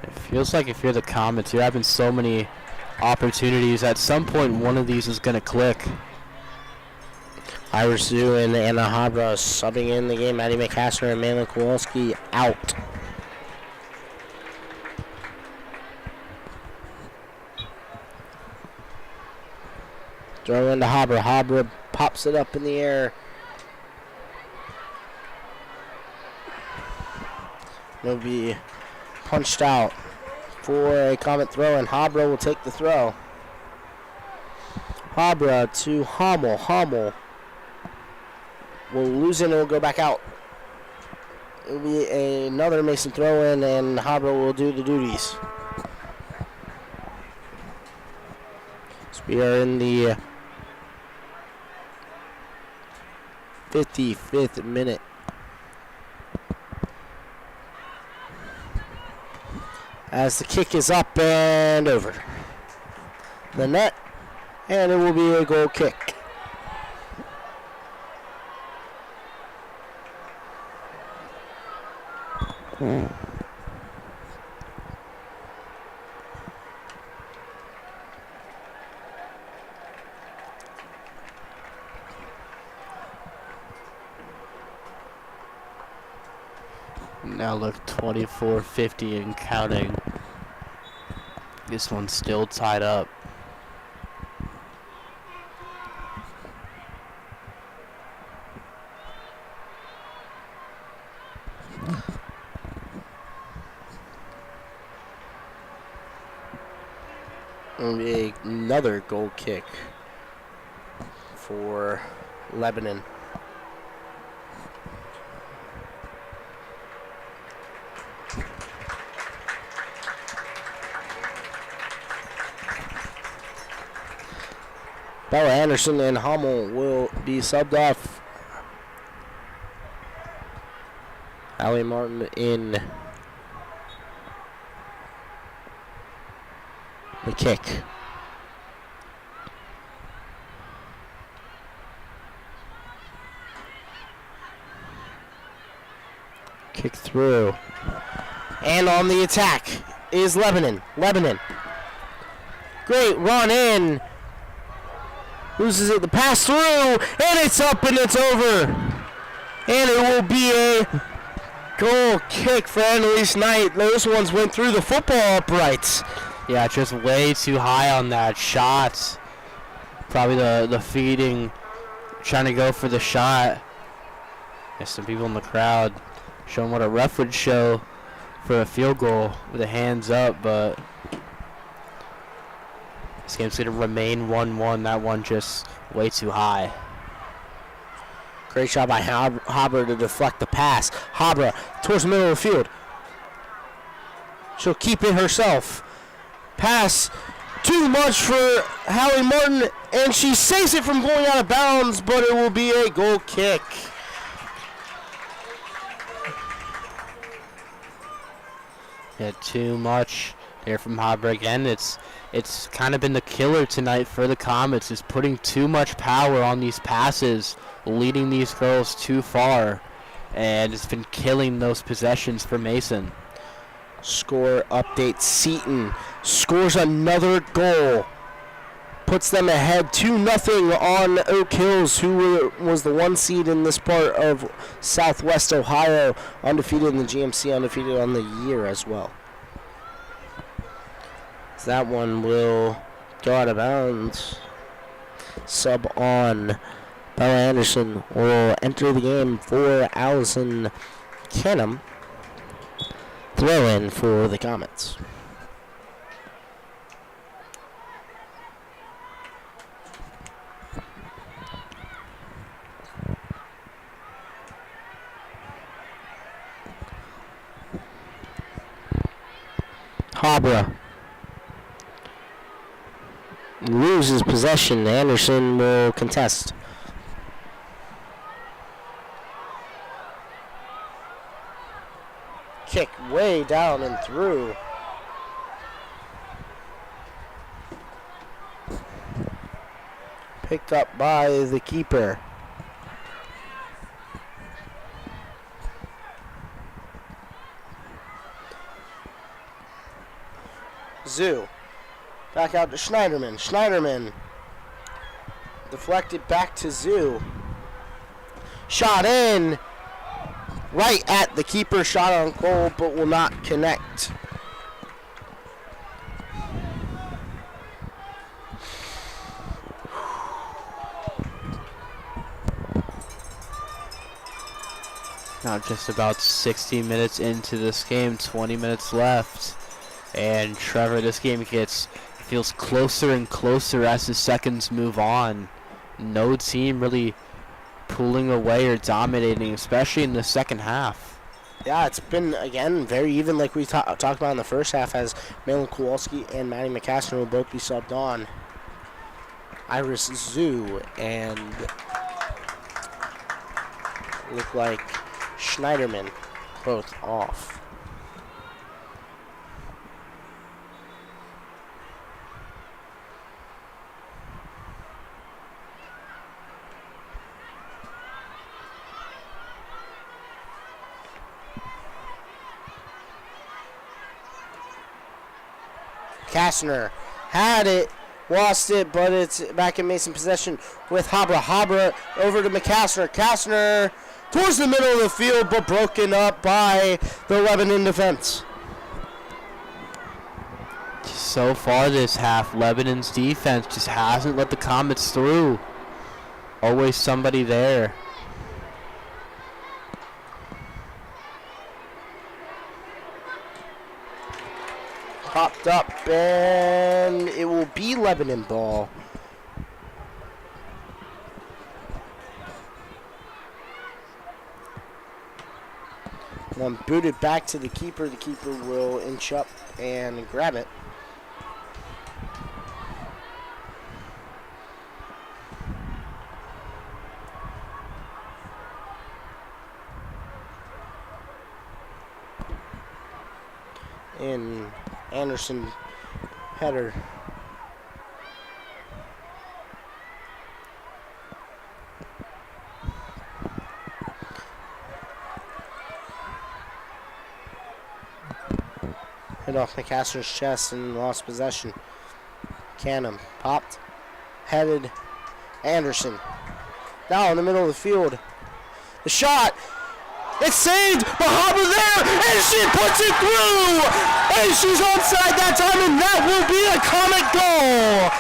It feels like if you're the Comets, you're having so many opportunities. At some point, one of these is going to click. Ira Sue and Anna Habra subbing in the game. Maddie McCaster and Malin Kowalski out. Throw into Habra. Habra pops it up in the air. It'll be punched out for a Comet throw, and Habra will take the throw. Habra to Hummel. Hummel will lose it and will go back out. It will be another Mason throw in, and Habra will do the duties. So we are in the 55th minute. As the kick is up and over the net, and it will be a goal kick. Now look, 24-50 and counting. This one's still tied up. Another goal kick for Lebanon. Bella Anderson and Hummel will be subbed off. Allie Martin in the kick. Kick through. And on the attack is Lebanon. Lebanon. Great run in. Loses it, the pass through, and it's up and it's over. And it will be a goal kick for Annalise Knight. Those ones went through the football uprights. Yeah, just way too high on that shot. Probably the feeding, trying to go for the shot. There's some people in the crowd showing what a ref would show for a field goal with the hands up, but this game's going to remain 1-1. That one just way too high. Great shot by Habra to deflect the pass. Habra towards the middle of the field. She'll keep it herself. Pass too much for Hallie Martin, and she saves it from going out of bounds, but it will be a goal kick. Yeah, too much there from Habra again. It's kind of been the killer tonight for the Comets, is putting too much power on these passes, leading these girls too far, and it's been killing those possessions for Mason. Score update. Seton scores another goal. Puts them ahead 2-0 on Oak Hills, who was the 1 seed in this part of Southwest Ohio. Undefeated in the GMC, undefeated on the year as well. So that one will go out of bounds. Sub on. Bella Anderson will enter the game for Allison Canham. Throw in for the Comets. Habra loses possession. Anderson will contest. Kick way down and through. Picked up by the keeper. Zoo. Back out to Schneiderman. Schneiderman deflected back to Zoo. Shot in. Right at the keeper, shot on goal, but will not connect. Now just about 60 minutes into this game, 20 minutes left. And Trevor, this game feels closer and closer as the seconds move on. No team really pulling away or dominating, especially in the second half. Yeah, it's been, again, very even like we talked about in the first half, as Malin Kowalski and Maddie McCaster will both be subbed on. Iris Zoo and look like Schneiderman both off. Kastner had it, lost it, but it's back in Mason possession with Habra. Habra over to McCaster. Kastner towards the middle of the field, but broken up by the Lebanon defense. So far this half, Lebanon's defense just hasn't let the Comets through. Always somebody there. Popped up, and it will be Lebanon ball. One booted back to the keeper. The keeper will inch up and grab it. In Anderson header. Hit off McCaster's chest and lost possession. Canham popped, headed. Anderson now in the middle of the field. The shot. It's saved, but Habra there, and she puts it through! And she's onside that time, and that will be a Comet goal!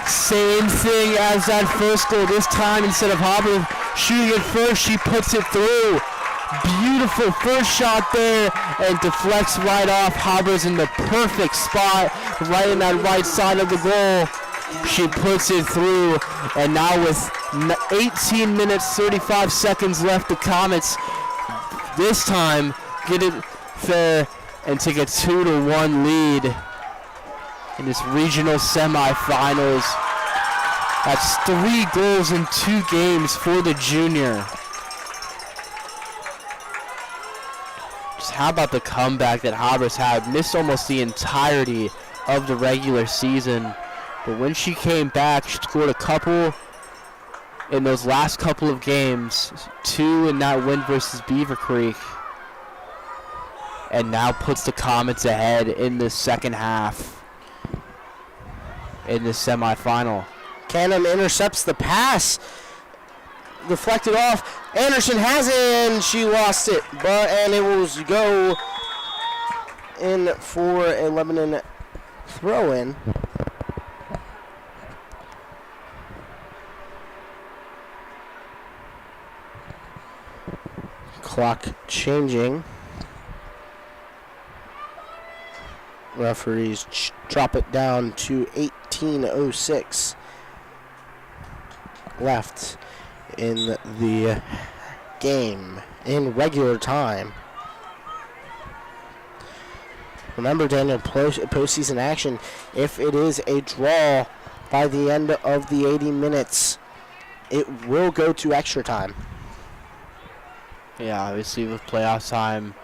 Same thing as that first goal. This time, instead of Habra shooting it first. She puts it through. Beautiful first shot there and deflects right off. Haber's in the perfect spot right in that right side of the goal. She puts it through, and now with 18 minutes, 35 seconds left, the Comets this time get it fair and take a 2-1 lead in this regional semifinals. That's 3 goals in 2 games for the junior. Just how about the comeback that Habers had? Missed almost the entirety of the regular season. But when she came back, she scored a couple in those last couple of games. 2 in that win versus Beaver Creek. And now puts the Comets ahead in the second half in the semifinal. Canham intercepts the pass. Deflected off. Anderson has it, and she lost it. And it will go in for a Lebanon throw-in. Clock changing. Referees drop it down to 18:06 left in the game in regular time. Remember, Daniel, postseason action, if it is a draw by the end of the 80 minutes, it will go to extra time. Yeah, obviously with playoff time,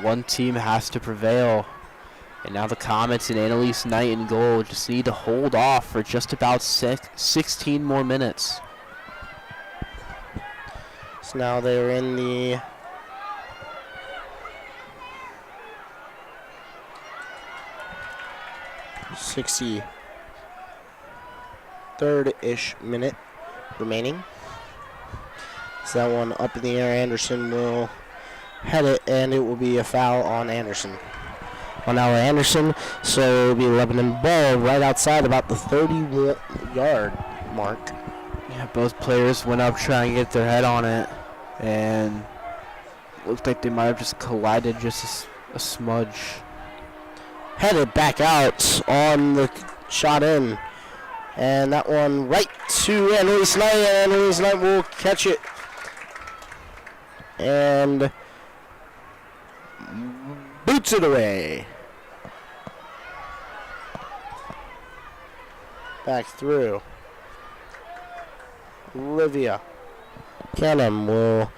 one team has to prevail. And now the Comets and Annalise Knight in goal just need to hold off for just about 16 more minutes. So now they're in the third-ish minute remaining. So that one up in the air. Anderson will head it, and it will be a foul on Anderson. On our Anderson, so it will be Lebanon ball right outside about the 30-yard mark. Yeah, both players went up trying to get their head on it, and looked like they might have just collided just a smudge. Headed back out on the shot in, and that one right to Annalise Knight, and Annalise Knight will catch it. And boots it away. Back through. Olivia Canham will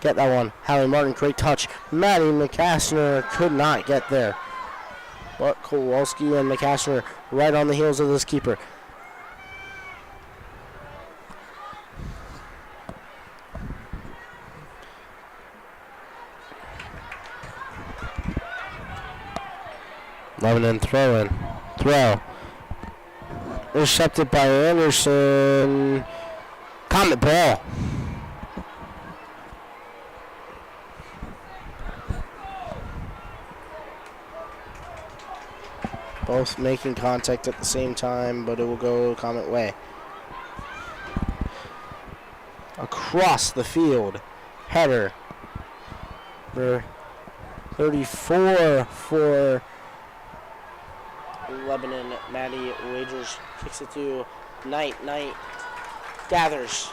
get that one. Hallie Martin, great touch. Maddie McCassner could not get there. But Kowalski and McCassner right on the heels of this keeper. Lebanon throw. Intercepted by Anderson. Comet ball. Both making contact at the same time, but it will go Comet way. Across the field. Header. Number 34 for Lebanon. Maddie Wagers kicks it to Knight. Knight gathers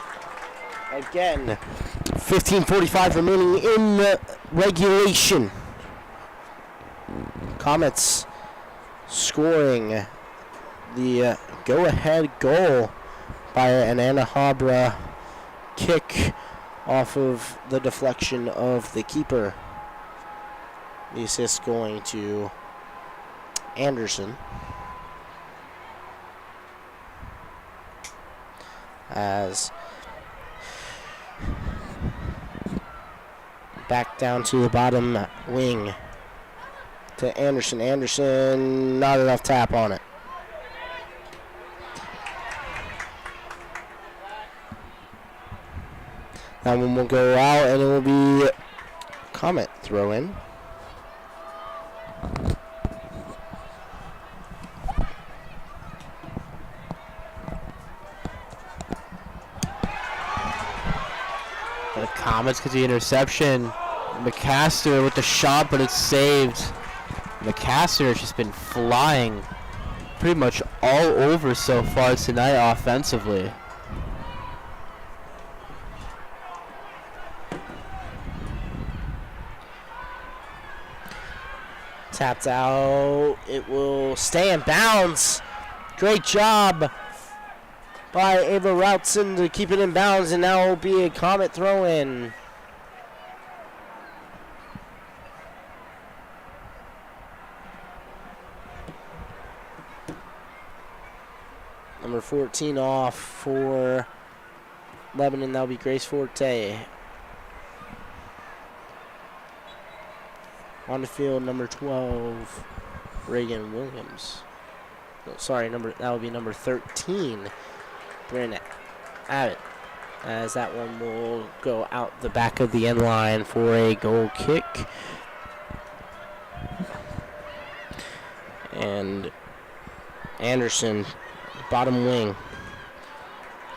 again. 15:45 remaining in the regulation. Comets scoring the go-ahead goal by an Anna Habra kick off of the deflection of the keeper. The assist going to Anderson. As back down to the bottom wing to Anderson. Anderson, not enough tap on it. That one will go out, and it will be Comet throw in. Comets get the interception. McCaster with the shot, but it's saved. McCaster has just been flying pretty much all over so far tonight offensively. Tapped out. It will stay in bounds. Great job by Ava Routson to keep it in bounds, and now it will be a Comet throw-in. Number 14 off for Lebanon. That'll be Grace Forte. On the field, number 12, Reagan Williams. No, sorry, that would be number 13, Brandon Abbott. As that one will go out the back of the end line for a goal kick. And Anderson, bottom wing.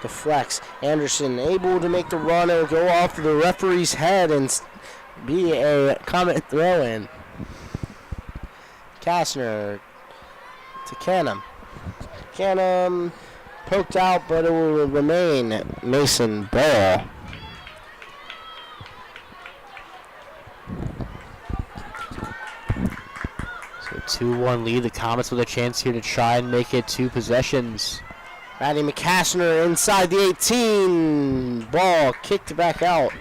The flex. Anderson able to make the run and go off the referee's head and be a Comet throw-in. Kastner to Canham. Canham poked out, but it will remain Mason Ball. So 2-1 lead. The Comets with a chance here to try and make it 2 possessions. Maddie McCaster inside the 18. Ball kicked back out.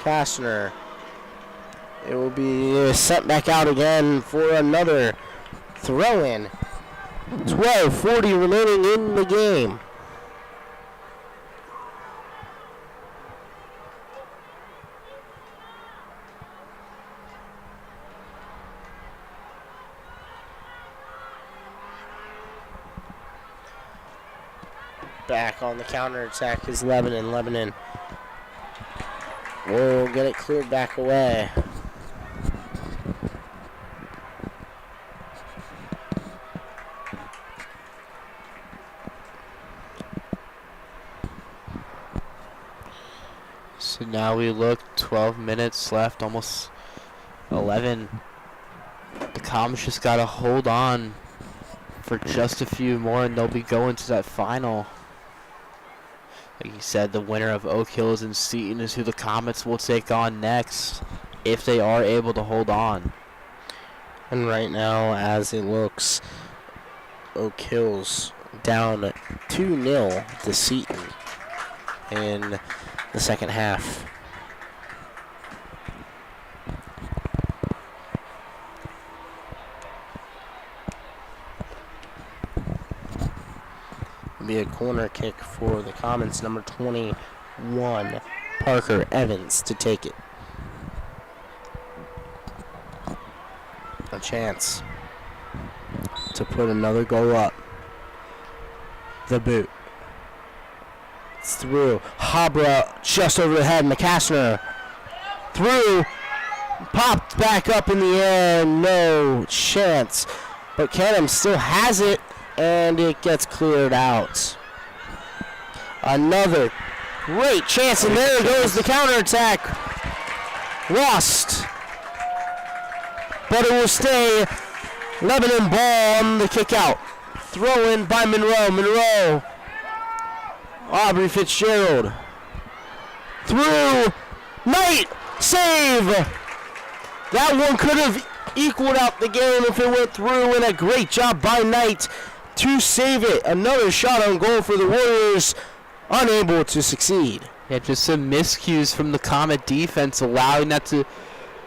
Kastner. It will be sent back out again for another throw-in. 12:40 remaining in the game. Back on the counterattack is Lebanon. Lebanon will get it cleared back away. So now we look, 12 minutes left, almost 11. The Comets just got to hold on for just a few more and they'll be going to that final. Like you said, the winner of Oak Hills and Seton is who the Comets will take on next if they are able to hold on. And right now, as it looks, Oak Hills down 2-0 to Seton in the second half. Be a corner kick for the Comets, number 21, Parker Evans, to take it. A chance to put another goal up. The boot. It's through. Habra just over the head. McCaster through. Popped back up in the air. No chance. But Canham still has it. And it gets cleared out. Another great chance, and there goes the counterattack. Lost. But it will stay. Lebanon ball on the kick out. Throw in by Monroe. Monroe. Aubrey Fitzgerald. Through. Knight. Save. That one could have equaled out the game if it went through, and a great job by Knight to save it. Another shot on goal for the Warriors, unable to succeed. Yeah, just some miscues from the Comet defense, allowing that to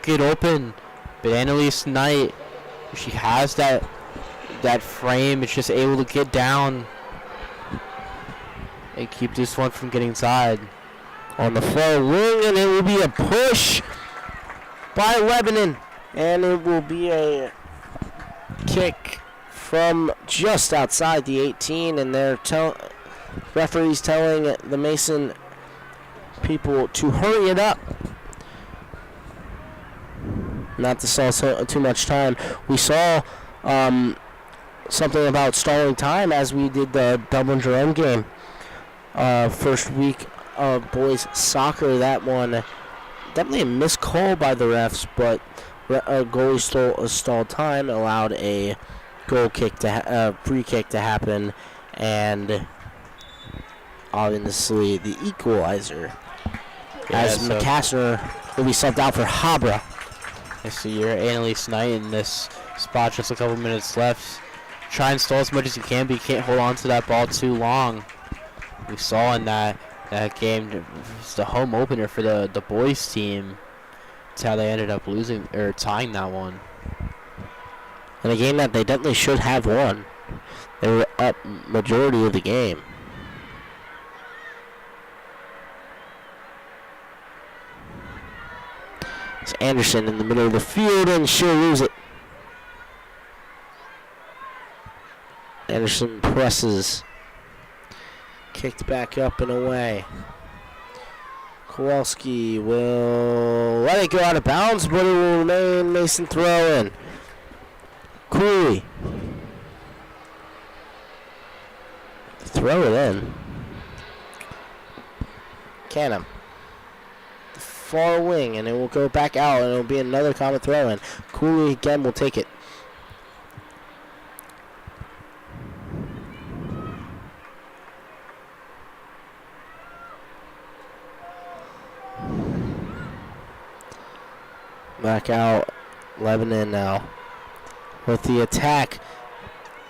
get open. But Annalise Knight, she has that frame. It's just able to get down and keep this one from getting inside. On the far wing, and it will be a push by Lebanon. And it will be a kick from just outside the 18, and they're referees telling the Mason people to hurry it up. not to stall too much time. We saw something about stalling time as we did the Dublin Jerome game. First week of boys soccer, that one definitely a missed call by the refs, but a goalie stalled time, allowed a goal kick to free kick to happen, and obviously the equalizer. As McCaster will be subbed out for Habra. I see your Annalise Knight in this spot, just a couple minutes left. Try and stall as much as you can, but you can't hold on to that ball too long. We saw in that game, it's the home opener for the boys team. That's how they ended up losing or tying that one. In a game that they definitely should have won. They were up majority of the game. It's Anderson in the middle of the field, and she'll lose it. Anderson presses. Kicked back up and away. Kowalski will let it go out of bounds, but it will remain Mason throw in. Cooley. Throw it in. Canham. Far wing, and it will go back out, and it will be another common throw in. Cooley again will take it. Back out, Lebanon now with the attack.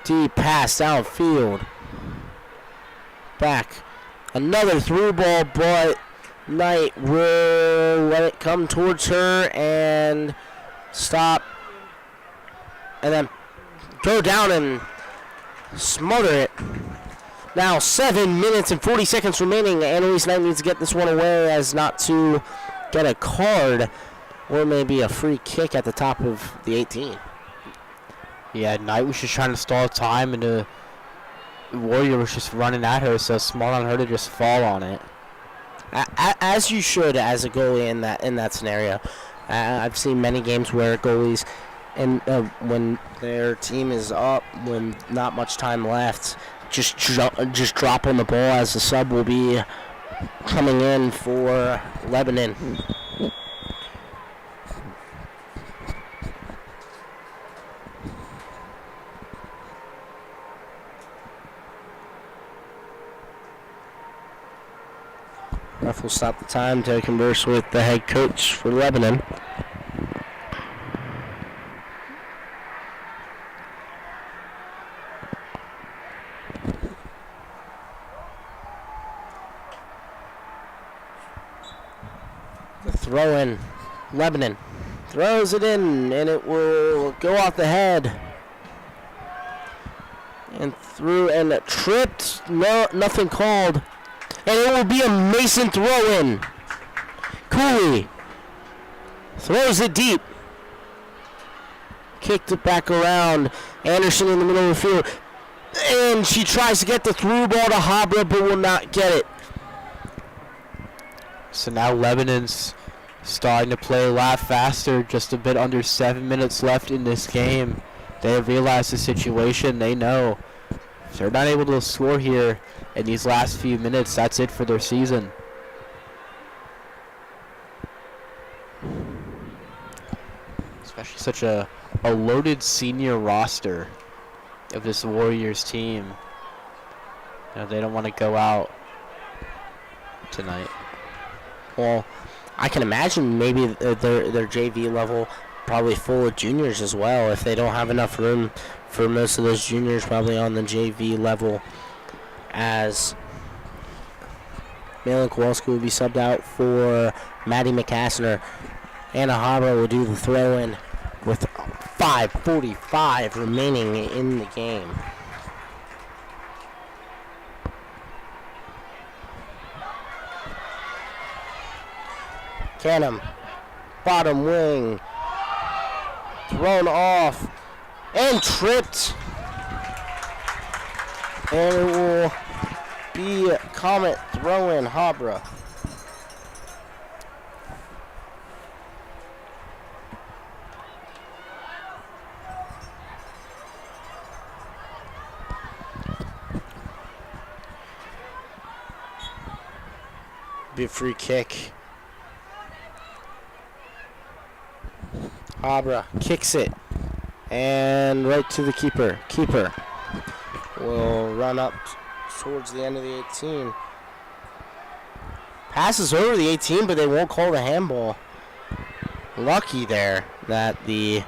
Deep pass downfield. Back. Another through ball, but Knight will let it come towards her and stop. And then go down and smother it. Now 7 minutes and 40 seconds remaining. Annalise Knight needs to get this one away as not to get a card. Or maybe a free kick at the top of the 18. Yeah, Knight was just trying to stall time, and the Warrior was just running at her, so smart on her to just fall on it. As you should, as a goalie in that scenario. I've seen many games where goalies, and when their team is up, when not much time left, just drop on the ball as the sub will be coming in for Lebanon. Ref will stop the time to converse with the head coach for Lebanon. The throw in. Lebanon throws it in, and it will go off the head. And through, and tripped. No, nothing called. And it will be a Mason throw-in. Cooley throws it deep. Kicked it back around. Anderson in the middle of the field. And she tries to get the through ball to Habra, but will not get it. So now Lebanon's starting to play a lot faster. Just a bit under 7 minutes left in this game. They have realized the situation. They know if they're not able to score here in these last few minutes, that's it for their season. Especially such a loaded senior roster of this Warriors team. You know, they don't want to go out tonight. Well, I can imagine maybe their JV level probably full of juniors as well. If they don't have enough room for most of those juniors, probably on the JV level, as Malin Kowalski will be subbed out for Maddie McCassner. Anna Habra will do the throw-in with 5:45 remaining in the game. Canham, bottom wing, thrown off, and tripped. And it will be Comet throw-in Habra. Be a free kick. Abra kicks it. And right to the keeper. Keeper will run up towards the end of the 18. Passes over the 18, but they won't call the handball. Lucky there that the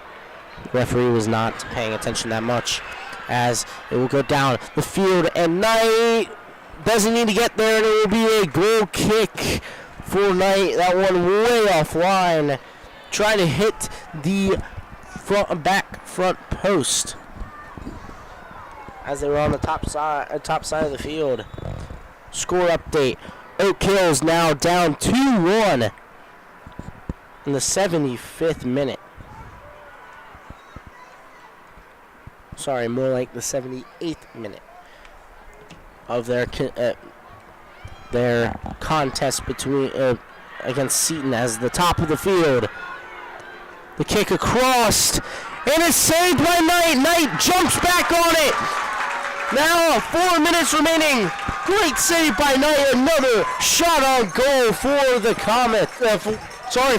referee was not paying attention that much, as it will go down the field, and Knight doesn't need to get there, and it will be a goal kick for Knight. That one way offline, trying to hit the back front post as they were on the top side of the field. Score update: Oak Hills now down 2-1 in the 75th minute. Sorry, more like the 78th minute of their contest between against Seton, as the top of the field. The kick across, and it's saved by Knight. Knight jumps back on it. Now 4 minutes remaining. Great save by Knight. Another shot on goal for the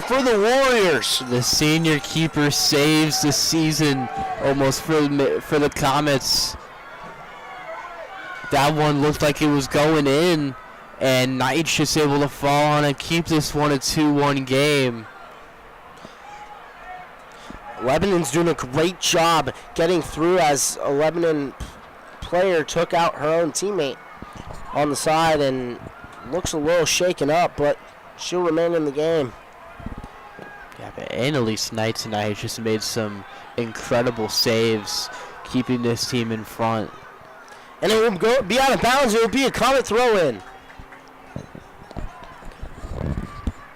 for the Warriors. The senior keeper saves the season almost for the Comets. That one looked like it was going in, and Knight's just able to fall on and keep this one a 2-1 game. Lebanon's doing a great job getting through, as a Lebanon player took out her own teammate on the side and looks a little shaken up, but she'll remain in the game. Yeah, but Annalise Knight tonight just made some incredible saves, keeping this team in front. And it will be out of bounds. It will be a Comet throw-in.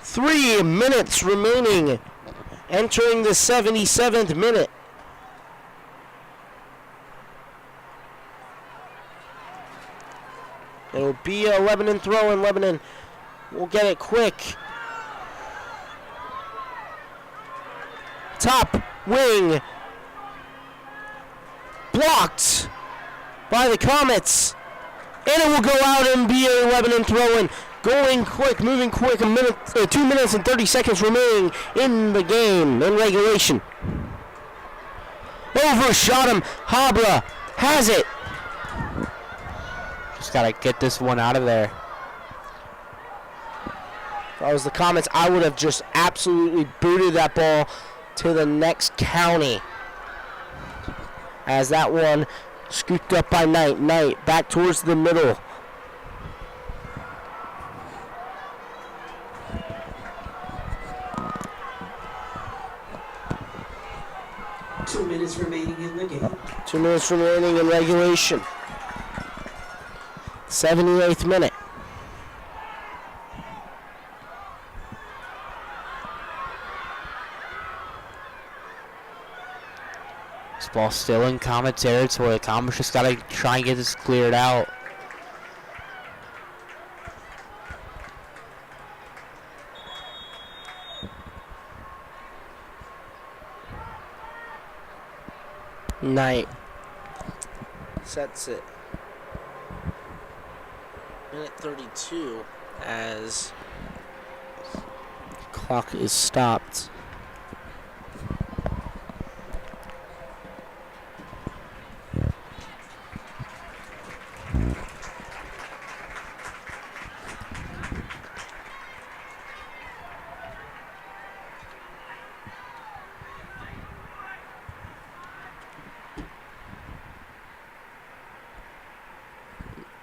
3 minutes remaining, entering the 77th minute. It will be a Lebanon throw-in. Lebanon will get it quick. Top wing. Blocked by the Comets. And it will go out and be a Lebanon throw-in. Going quick, moving quick. 2 minutes and 30 seconds remaining in the game, in regulation. Overshot him. Habra has it. Just got to get this one out of there. If I was the Comets, I would have just absolutely booted that ball to the next county. As that one scooped up by Knight. Knight back towards the middle. Two minutes remaining in the game. 2 minutes remaining in regulation. 78th minute. This ball's still in Comet territory. Comet's just got to try and get this cleared out. Knight sets it. Minute 32 as clock is stopped.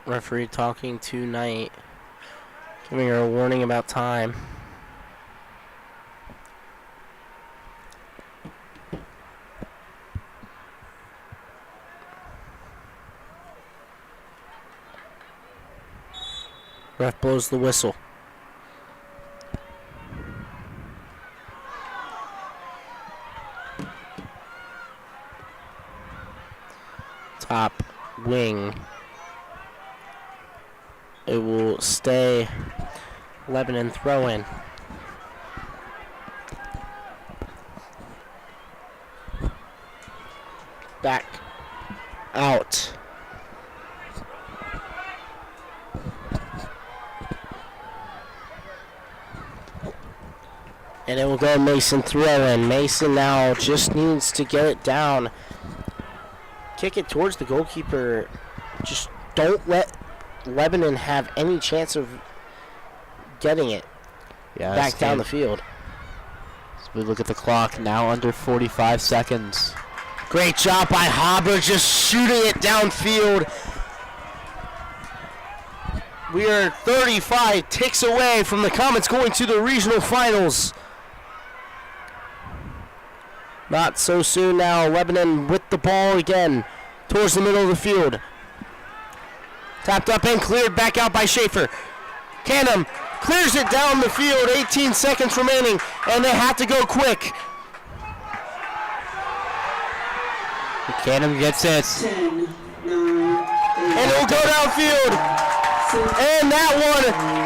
Referee talking to Knight, giving her a warning about time. Ref blows the whistle. Top wing. It will stay Lebanon throw-in. Back out. And it will go Mason throwing. Mason now just needs to get it down. Kick it towards the goalkeeper. Just don't let Lebanon have any chance of getting it back down the field. As we look at the clock, now under 45 seconds. Great job by Haber just shooting it downfield. We are 35 ticks away from the Comets going to the regional finals. Not so soon now. Lebanon with the ball again towards the middle of the field. Tapped up and cleared back out by Schaefer. Canham clears it down the field. 18 seconds remaining, and they have to go quick. Canham gets it. 10, 9, 8. And it'll go downfield. And that one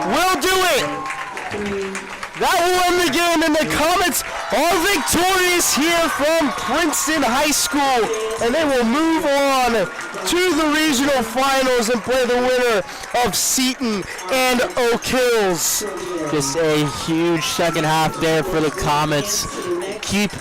will do it. That will end the game, and the Comets are victorious here from Princeton High School. And they will move on to the regional finals and play the winner of Seton and Oak Hills. Just a huge second half there for the Comets. Keep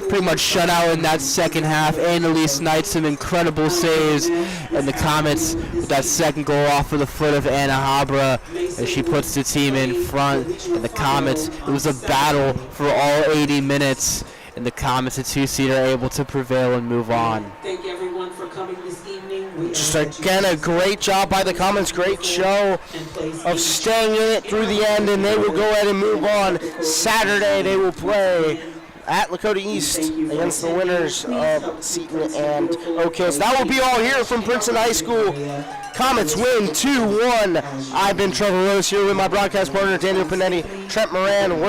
pretty much shut out in that second half. Annalise Knight, some incredible saves, and the Comets with that second goal off of the foot of Anna Habra as she puts the team in front. And the Comets, it was a battle for all 80 minutes, and the Comets, a two-seed, are able to prevail and move on. Thank everyone for coming this evening. Just again a great job by the Comets, great show of staying in it through the end, and they will go ahead and move on. Saturday they will play at Lakota East against the winners of Seton and Oak Hills. That will be all here from Princeton High School. Comets win 2-1. I've been Trevor Rose here with my broadcast partner Daniel Panetti, Trent Moran, working